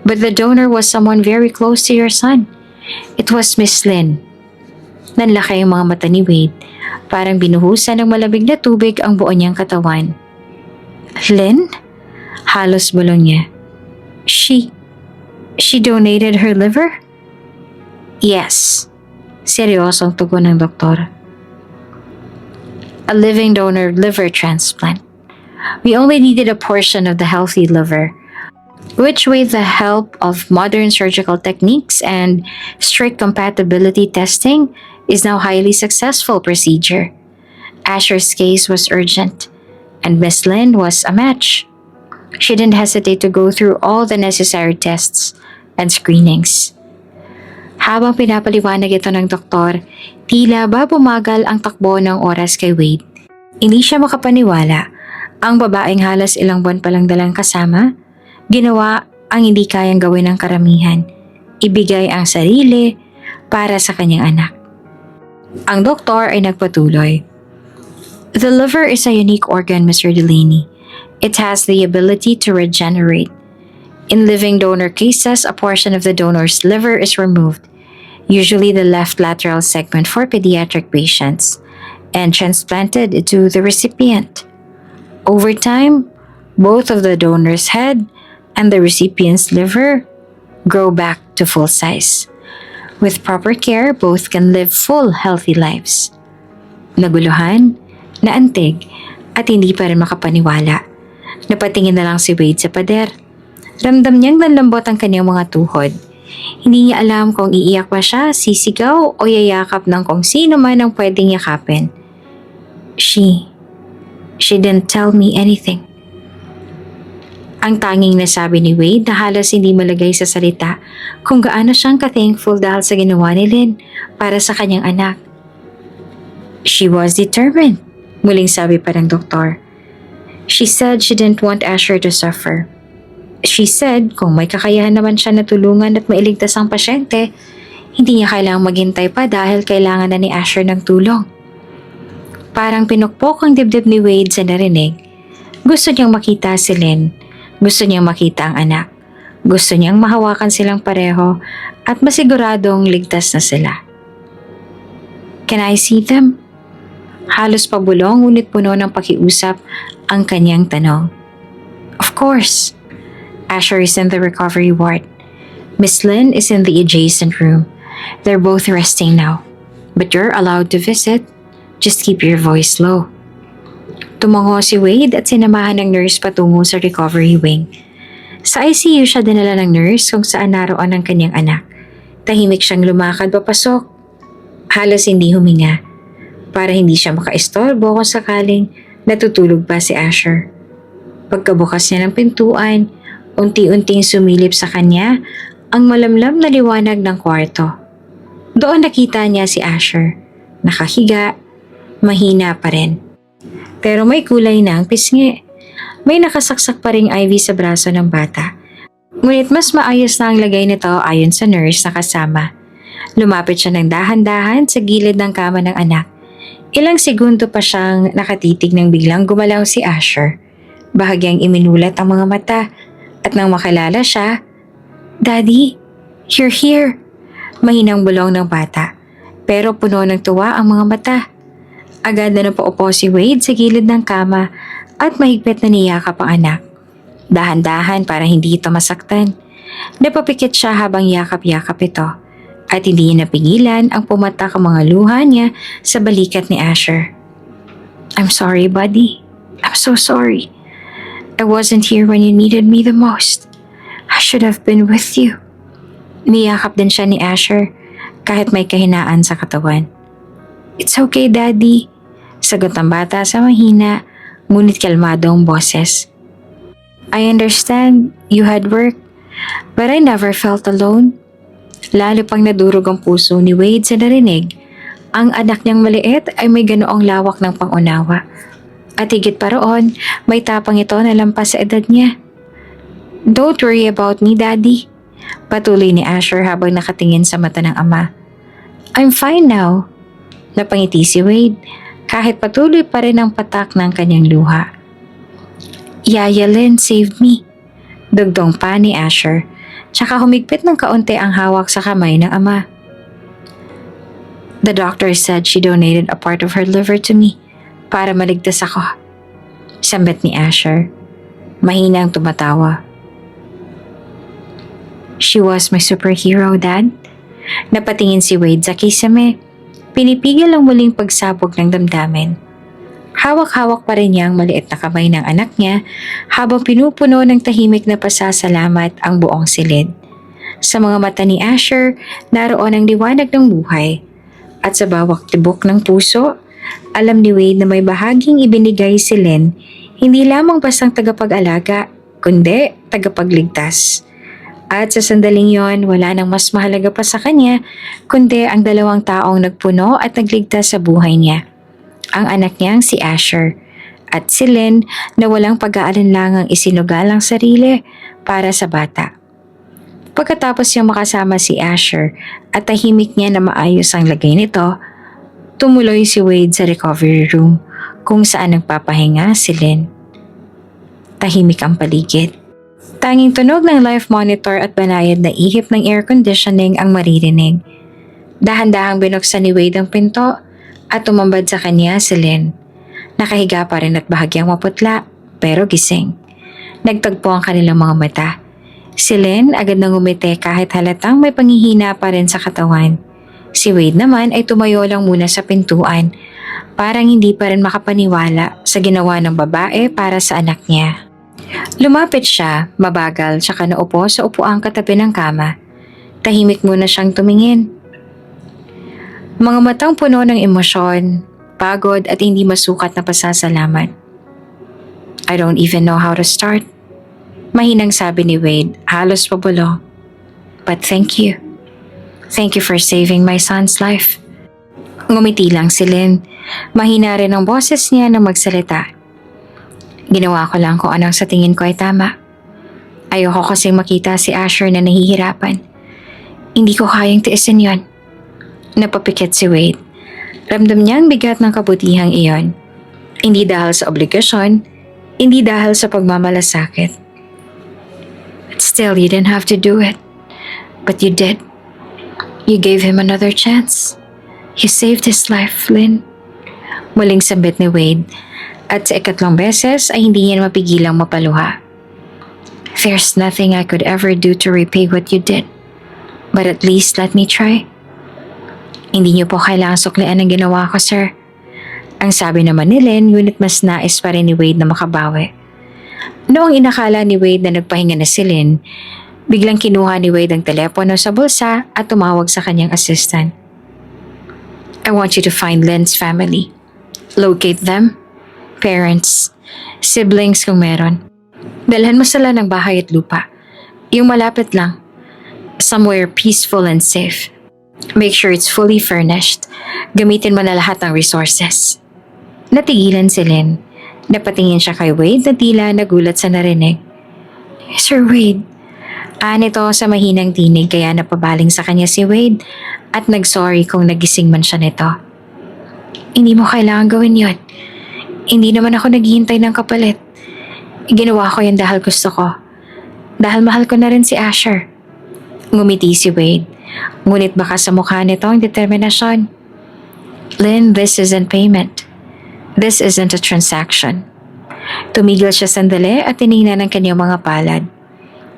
but the donor was someone very close to your son. It was Miss Lynn. Nanlaki ang mga mata ni Wade. Parang binuhusan ng malamig na tubig ang buo niyang katawan. Lynn? Halos bulong niya. She donated her liver? Yes. Seryosong tugon ng doktor. A living donor liver transplant. We only needed a portion of the healthy liver, which with the help of modern surgical techniques and strict compatibility testing is now highly successful procedure. Asher's case was urgent, and Miss Lynn was a match. She didn't hesitate to go through all the necessary tests and screenings. Habang pinapaliwanag ito ng doktor, tila ba bumagal ang takbo ng oras kay Wade. Hindi siya makapaniwala. Ang babaeng halos ilang buwan palang dalang kasama, ginawa ang hindi kayang gawin ng karamihan. Ibigay ang sarili para sa kanyang anak. Ang doktor ay nagpatuloy. The liver is a unique organ, Mr. Delaney. It has the ability to regenerate. In living donor cases, a portion of the donor's liver is removed, usually the left lateral segment for pediatric patients, and transplanted to the recipient. Over time, both of the donor's head and the recipient's liver grow back to full size. With proper care, both can live full, healthy lives. Naguluhan, naantig, at hindi pa rin makapaniwala. Napatingin na lang si Wade sa pader. Ramdam niyang nanlambot ang kanyang mga tuhod. Hindi niya alam kung iiyak pa siya, sisigaw o yayakap ng kung sino man ang pwedeng yakapin. She didn't tell me anything. Ang tanging nasabi ni Wade na halos hindi malagay sa salita kung gaano siyang ka-thankful dahil sa ginawa ni Lynn para sa kanyang anak. She was determined, muling sabi pa ng doktor. She said she didn't want Asher to suffer. She said kung may kakayahan naman siya na tulungan at mailigtas ang pasyente, hindi niya kailangang maghintay pa dahil kailangan na ni Asher ng tulong. Parang pinukpok ang dibdib ni Wade sa narinig. Gusto niyang makita si Lynn. Gusto niyang makita ang anak. Gusto niyang mahawakan silang pareho at masiguradong ligtas na sila. Can I see them? Halos pabulong ngunit puno ng pakiusap ang kanyang tanong. Of course. Asher is in the recovery ward. Miss Lynn is in the adjacent room. They're both resting now. But you're allowed to visit. Just keep your voice low. Tumango si Wade at sinamahan ng nurse patungo sa recovery wing. Sa ICU siya dinala ng nurse kung saan naroon ang kanyang anak. Tahimik siyang lumakad papasok. Halos hindi huminga para hindi siya makaistorbo kung sakaling natutulog pa si Asher. Pagkabukas niya ng pintuan, unti-unting sumilip sa kanya ang malamlam na liwanag ng kwarto. Doon nakita niya si Asher, nakahiga, mahina pa rin. Pero may kulay na ang pisngi. May nakasaksak pa ring IV sa braso ng bata. Ngunit mas maayos na ang lagay nito ayon sa nurse na kasama. Lumapit siya ng dahan-dahan sa gilid ng kama ng anak. Ilang segundo pa siyang nakatitig nang biglang gumalaw si Asher. Bahagyang iminulat ang mga mata at nang makalala siya, "Daddy, you're here." Mahinang bulong ng bata, pero puno ng tuwa ang mga mata. Agad na napaupo si Wade sa gilid ng kama at mahigpit na niyakap ang anak. Dahan-dahan para hindi ito masaktan. Napapikit siya habang yakap-yakap ito at hindi niya napigilan ang pumatak ang mga luha niya sa balikat ni Asher. "I'm sorry, buddy. I'm so sorry. I wasn't here when you needed me the most. I should have been with you." Niyakap din siya ni Asher kahit may kahinaan sa katawan. "It's okay, Daddy," sagot ng bata sa mahina ngunit kalmado ang boses. "I understand you had work, but I never felt alone." Lalo pang nadurog ang puso ni Wade sa narinig. Ang anak niyang maliit ay may ganoong lawak ng pangunawa. At higit pa roon, may tapang ito na lampas sa edad niya. "Don't worry about me, Daddy," patuloy ni Asher habang nakatingin sa mata ng ama. "I'm fine now." Napangiti si Wade kahit patuloy pa rin ang patak ng kanyang luha. "Yaya Lynn saved me," dugtong pa ni Asher, tsaka humigpit ng kaunti ang hawak sa kamay ng ama. "The doctor said she donated a part of her liver to me para maligtas ako," sambit ni Asher. Mahinang tumatawa. "She was my superhero, Dad." Napatingin si Wade sa kisame. Pinipigil ang muling pagsabog ng damdamin. Hawak-hawak pa rin niya ang maliit na kamay ng anak niya habang pinupuno ng tahimik na pasasalamat ang buong silid. Sa mga mata ni Asher, naroon ang liwanag ng buhay. At sa bawat tibok ng puso, alam ni Wade na may bahaging ibinigay si Lynn, hindi lamang bastang tagapag-alaga, kundi tagapagligtas. At sa sandaling yon, wala nang mas mahalaga pa sa kanya, kundi ang dalawang taong nagpuno at nagligtas sa buhay niya. Ang anak niyang si Asher at si Lynn na walang pag-aalinlangang isinugal ang sarili para sa bata. Pagkatapos niyang makasama si Asher at tahimik niya na maayos ang lagay nito, tumuloy si Wade sa recovery room kung saan nagpapahinga si Lynn. Tahimik ang paligid. Tanging tunog ng life monitor at banayad na ihip ng air conditioning ang maririnig. Dahan-dahang binuksan ni Wade ang pinto at tumambad sa kanya si Lynn. Nakahiga pa rin at bahagyang maputla, pero gising. Nagtagpo ang kanilang mga mata. Si Lynn agad nang ngumiti kahit halatang may panghihina pa rin sa katawan. Si Wade naman ay tumayo lang muna sa pintuan, parang hindi pa rin makapaniwala sa ginawa ng babae para sa anak niya. Lumapit siya, mabagal, tsaka naupo sa upuang katabi ng kama. Tahimik muna siyang tumingin. Mga matang puno ng emosyon, pagod at hindi masukat na pasasalamat. "I don't even know how to start," mahinang sabi ni Wade, halos pabulong. "But thank you. Thank you for saving my son's life." Ngumiti lang si Lynn. Mahina rin ang boses niya nang magsalita. "Ginawa ko lang kung anong sa tingin ko ay tama. Ayoko kasing makita si Asher na nahihirapan. Hindi ko kayang tiisin yon." Napapikit si Wade. Ramdam niya ang bigat ng kabutihang iyon. Hindi dahil sa obligasyon, hindi dahil sa pagmamalasakit. "But still, you didn't have to do it. But you did. You gave him another chance. You saved his life, Lynn." Muling sambit ni Wade. At sa ikatlong beses ay hindi niya mapigilang mapaluha. "There's nothing I could ever do to repay what you did. But at least let me try." "Hindi niyo po kailangang suklian ang ginawa ko, sir." Ang sabi naman ni Lynn, ngunit mas nais pa rin ni Wade na makabawi. Noong inakala ni Wade na nagpahinga na si Lynn, Biglang kinuha ni Wade ang telepono sa bulsa at tumawag sa kanyang assistant. I want you to find Lynn's family. Locate them, parents, siblings kung meron. Dalhan mo sila ng bahay at lupa. Yung malapit lang. Somewhere peaceful and safe. Make sure it's fully furnished. Gamitin mo na lahat ng resources. Natigilan si Lynn. Napatingin siya kay Wade na tila nagulat sa narinig. Sir Wade. Nito sa mahinang tinig kaya napabaling sa kanya si Wade at nagsorry kung nagising man siya nito. Hindi mo kailangan gawin yon. Hindi naman ako naghihintay ng kapalit. Ginawa ko yan dahil gusto ko. Dahil mahal ko na rin si Asher. Ngumiti si Wade. Ngunit baka sa mukha nito ang determinasyon. Lynn, this isn't payment. This isn't a transaction. Tumigil siya sandali at tinignan ang kanyang mga palad.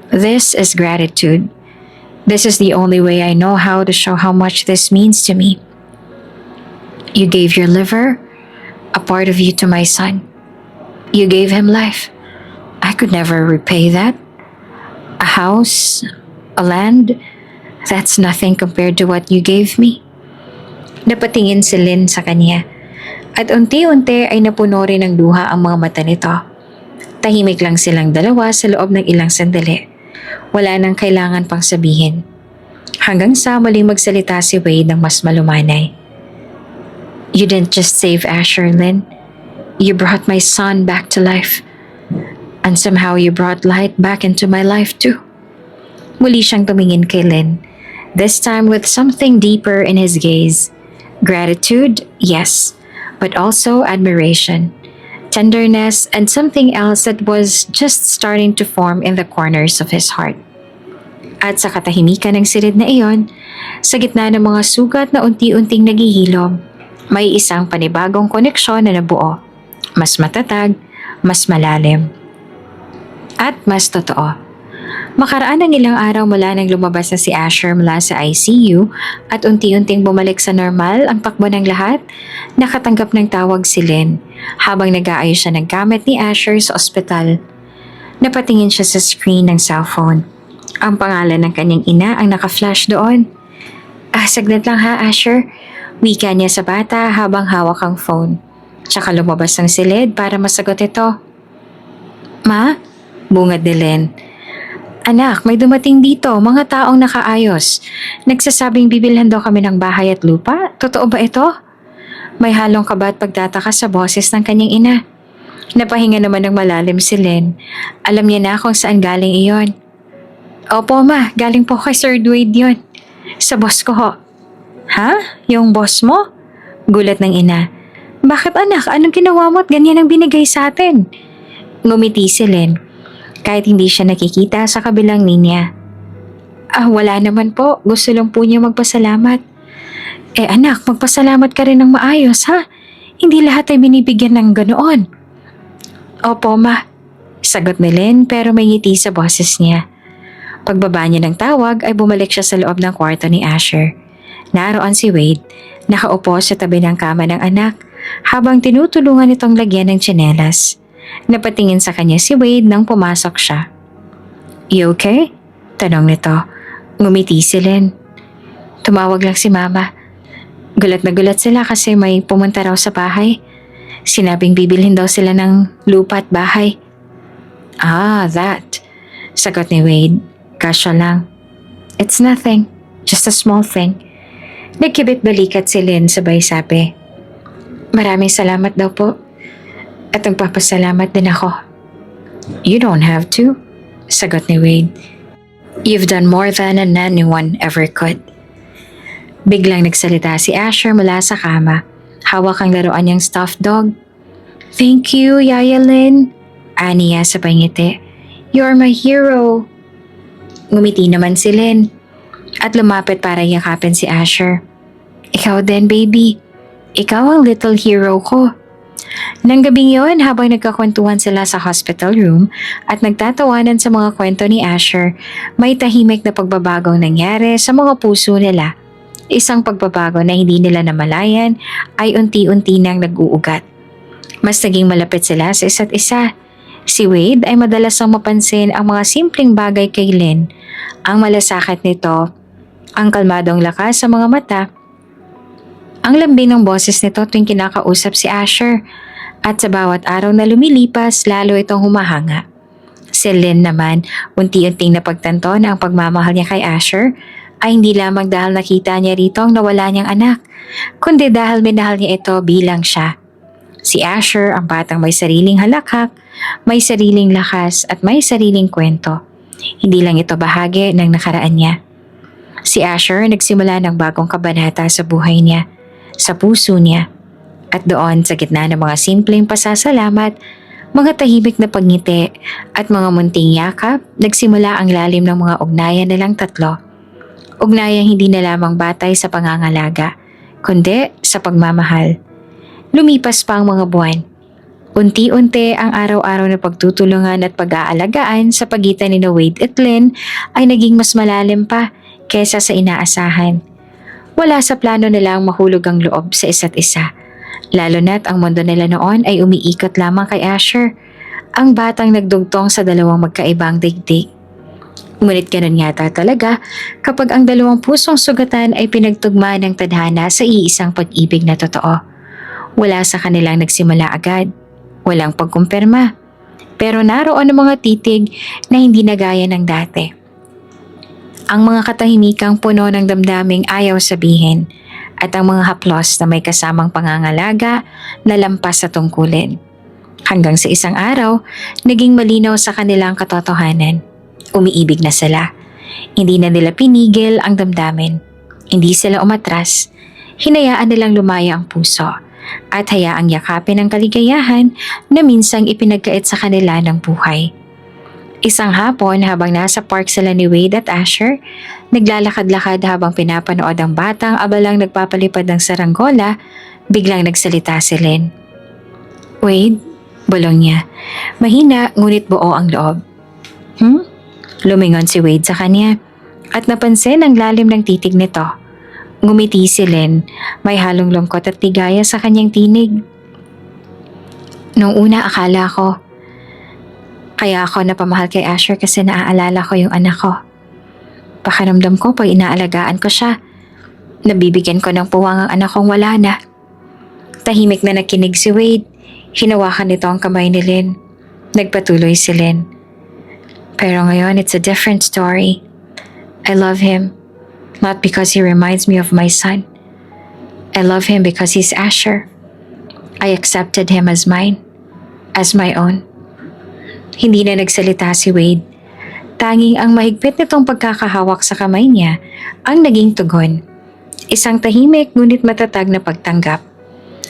This is gratitude. This is the only way I know how to show how much this means to me. You gave your liver, a part of you to my son. You gave him life. I could never repay that. A house, a land, that's nothing compared to what you gave me. Napatingin si Lynn sa kanya. At unti-unti ay napuno rin ng luha ang mga mata nito. Tahimik lang silang dalawa sa loob ng ilang sandali. Wala nang kailangan pang sabihin. Hanggang sa muling magsalita si Wade ng mas malumanay. You didn't just save Asher, Lynn. You brought my son back to life. And somehow you brought light back into my life too. Muli siyang tumingin kay Lynn. This time with something deeper in his gaze. Gratitude, yes. But also admiration, tenderness, and something else that was just starting to form in the corners of his heart. At sa katahimikan ng silid na iyon, sa gitna ng mga sugat na unti-unting naghihilom, may isang panibagong koneksyon na nabuo. Mas matatag, mas malalim, at mas totoo. Makaraan ng ilang araw mula nang lumabas na si Asher mula sa ICU at unti-unting bumalik sa normal ang takbo ng lahat, nakatanggap ng tawag si Lynn habang nag-aayos siya ng gamit ni Asher sa ospital. Napatingin siya sa screen ng cellphone. Ang pangalan ng kanyang ina ang naka-flash doon. Saglit lang ha, Asher. Wika niya sa bata habang hawak ang phone. Tsaka lumabas ng silid para masagot ito. Ma? Bungad ni Lynn. Anak, may dumating dito, mga taong nakaayos. Nagsasabing bibilhan daw kami ng bahay at lupa. Totoo ba ito? May halong kaba at pagtataka sa boses ng kanyang ina. Napahinga naman ng malalim si Lynn. Alam niya na kung saan galing iyon. Opo ma, galing po kay Sir Wade yun. Sa boss ko ho. Ha? Yung boss mo? Gulat ng ina. Bakit anak? Anong ginawa mo at ganyan ang binigay sa atin? Ngumiti si Lynn. Kahit hindi siya nakikita sa kabilang linya. Wala naman po. Gusto lang po niya magpasalamat. Anak, magpasalamat ka rin ng maayos ha? Hindi lahat ay binibigyan ng ganoon. Opo ma. Sagot ni Lynn pero may ngiti sa boses niya. Pagbaba niya ng tawag ay bumalik siya sa loob ng kwarto ni Asher. Naroon si Wade, nakaupo sa tabi ng kama ng anak habang tinutulungan itong lagyan ng tsinelas. Napatingin sa kanya si Wade nang pumasok siya. You okay? Tanong nito. Ngumiti si Lynn. Tumawag lang si Mama. Gulat na gulat sila kasi may pumunta raw sa bahay. Sinabing bibilhin daw sila ng lupa at bahay. That. Sagot ni Wade. Kasya lang. It's nothing. Just a small thing. Nagkibit balikat si Lynn sabay sabi. Maraming salamat daw po. At nagpapasalamat din ako. You don't have to. Sagot ni Wade. You've done more than anyone ever could. Biglang nagsalita si Asher mula sa kama. Hawak ang laruan niyang stuffed dog. Thank you, Yaya Lynn. Aniya sa pangiti. You're my hero. Ngumiti naman si Lynn. At lumapit para yakapin si Asher. Ikaw din, baby. Ikaw ang little hero ko. Nang gabing yon, habang nagkakwentuhan sila sa hospital room at nagtatawanan sa mga kwento ni Asher, may tahimik na pagbabagong nangyari sa mga puso nila. Isang pagbabago na hindi nila namalayan ay unti-unti nang nag-uugat. Mas naging malapit sila sa isa't isa. Si Wade ay madalas ang mapansin ang mga simpleng bagay kay Lynn. Ang malasakit nito, ang kalmadong lakas sa mga mata, ang lambing ng boses nito tuwing kinakausap si Asher, at sa bawat araw na lumilipas lalo itong humahanga. Si Lynn naman, unti-unting napagtanto na ang pagmamahal niya kay Asher ay hindi lamang dahil nakita niya rito ang nawala niyang anak, kundi dahil minahal niya ito bilang siya. Si Asher ang batang may sariling halakhak, may sariling lakas at may sariling kwento. Hindi lang ito bahagi ng nakaraan niya. Si Asher nagsimula ng bagong kabanata sa buhay niya, sa puso niya. At doon sa gitna ng mga simpleng pasasalamat, mga tahimik na pagngiti at mga munting yakap, nagsimula ang lalim ng mga ugnayan nilang tatlo. Ugnayang hindi na lamang batay sa pangangalaga, kundi sa pagmamahal. Lumipas pa ang mga buwan. Unti-unti ang araw-araw na pagtutulungan at pag-aalagaan sa pagitan ni Wade at Lynn ay naging mas malalim pa kesa sa inaasahan. Wala sa plano nilang mahulog ang loob sa isa't isa. Lalo na't ang mundo nila noon ay umiikot lamang kay Asher, ang batang nagdugtong sa dalawang magkaibang daigdig. Ngunit ganun yata talaga kapag ang dalawang pusong sugatan ay pinagtugma ng tadhana sa iisang pag-ibig na totoo. Wala sa kanilang nagsimula agad, walang pagkumpirma, pero naroon ang mga titig na hindi na gaya ng dati. Ang mga katahimikang puno ng damdaming ayaw sabihin, at ang mga haplos na may kasamang pangangalaga na lampas sa tungkulin. Hanggang sa isang araw, naging malinaw sa kanilang katotohanan. Umiibig na sila. Hindi na nila pinigil ang damdamin. Hindi sila umatras. Hinayaan nilang lumaya ang puso at hayaang yakapin ang kaligayahan na minsang ipinagkait sa kanila ng buhay. Isang hapon habang nasa park sila ni Wade at Asher, naglalakad-lakad habang pinapanood ang batang abalang nagpapalipad ng saranggola, biglang nagsalita si Lynn. "Wade," bulong niya. Mahina ngunit buo ang loob. Lumingon si Wade sa kanya at napansin ang lalim ng titig nito. Ngumiti si Lynn, may halong lungkot at tigaya sa kanyang tinig. "Nung una akala ko, kaya ako napamahal kay Asher kasi naaalala ko yung anak ko. Pakiramdam ko pag inaalagaan ko siya, nabibigyan ko ng puwang ang anak kong wala na." Tahimik na nakinig si Wade. Hinawakan nito ang kamay ni Lynn. Nagpatuloy si Lynn. "Pero ngayon it's a different story. I love him, not because he reminds me of my son. I love him because he's Asher. I accepted him as mine, as my own." Hindi na nagsalita si Wade. Tanging ang mahigpit nitong pagkakahawak sa kamay niya ang naging tugon. Isang tahimik ngunit matatag na pagtanggap.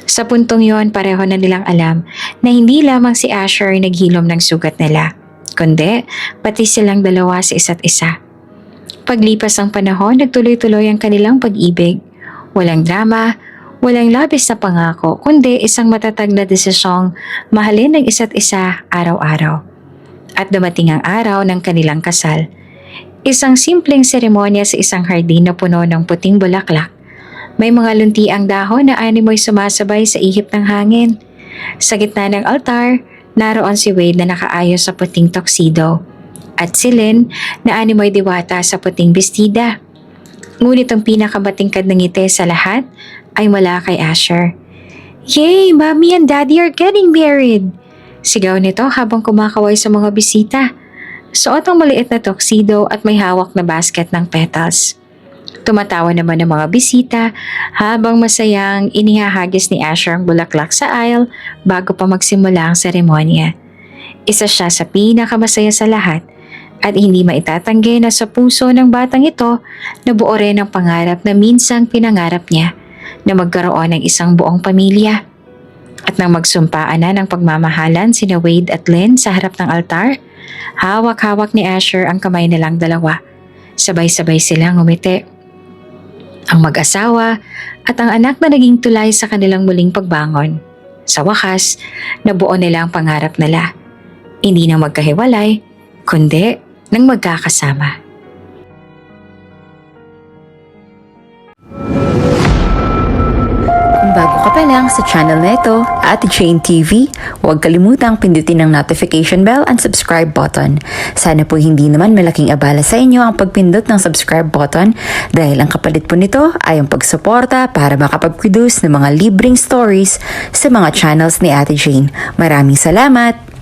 Sa puntong yon, pareho na nilang alam na hindi lamang si Asher ay naghilom ng sugat nila, kundi pati silang dalawa sa isa't isa. Paglipas ang panahon, nagtuloy-tuloy ang kanilang pag-ibig. Walang drama, walang labis na pangako, kundi isang matatag na desisyong mahalin ng isa't isa araw-araw. At dumating ang araw ng kanilang kasal. Isang simpleng seremonya sa isang hardin na puno ng puting bulaklak. May mga luntiang dahon na animoy sumasabay sa ihip ng hangin. Sa gitna ng altar, naroon si Wade na nakaayos sa puting tuxedo. At si Lynn na animoy diwata sa puting bestida. Ngunit ang pinakamatingkad ng ngiti sa lahat ay mula kay Asher. "Yay! Mommy and Daddy are getting married!" Sigaw nito habang kumakaway sa mga bisita. Suot ang maliit na tuxedo at may hawak na basket ng petals. Tumatawa naman ang mga bisita habang masayang inihahagis ni Asher ang bulaklak sa aisle bago pa magsimula ang seremonya. Isa siya sa pinakamasaya sa lahat at hindi maitatanggi na sa puso ng batang ito nabuo rin ang pangarap na minsang pinangarap niya na magkaroon ng isang buong pamilya. At nang magsumpaan na ng pagmamahalan sina Wade at Lynn sa harap ng altar, hawak-hawak ni Asher ang kamay nilang dalawa. Sabay-sabay silang umiti. Ang mag-asawa at ang anak na naging tulay sa kanilang muling pagbangon. Sa wakas, nabuo nila ang pangarap nila. Hindi na magkahiwalay, kundi nang magkakasama. Kung bago ka ka pa lang sa channel na ito, Ate Jane TV, huwag kalimutang pindutin ang notification bell and subscribe button. Sana po hindi naman malaking abala sa inyo ang pagpindot ng subscribe button dahil ang kapalit po nito ay ang pagsuporta para makapag-produce ng mga libreng stories sa mga channels ni Ate Jane. Maraming salamat!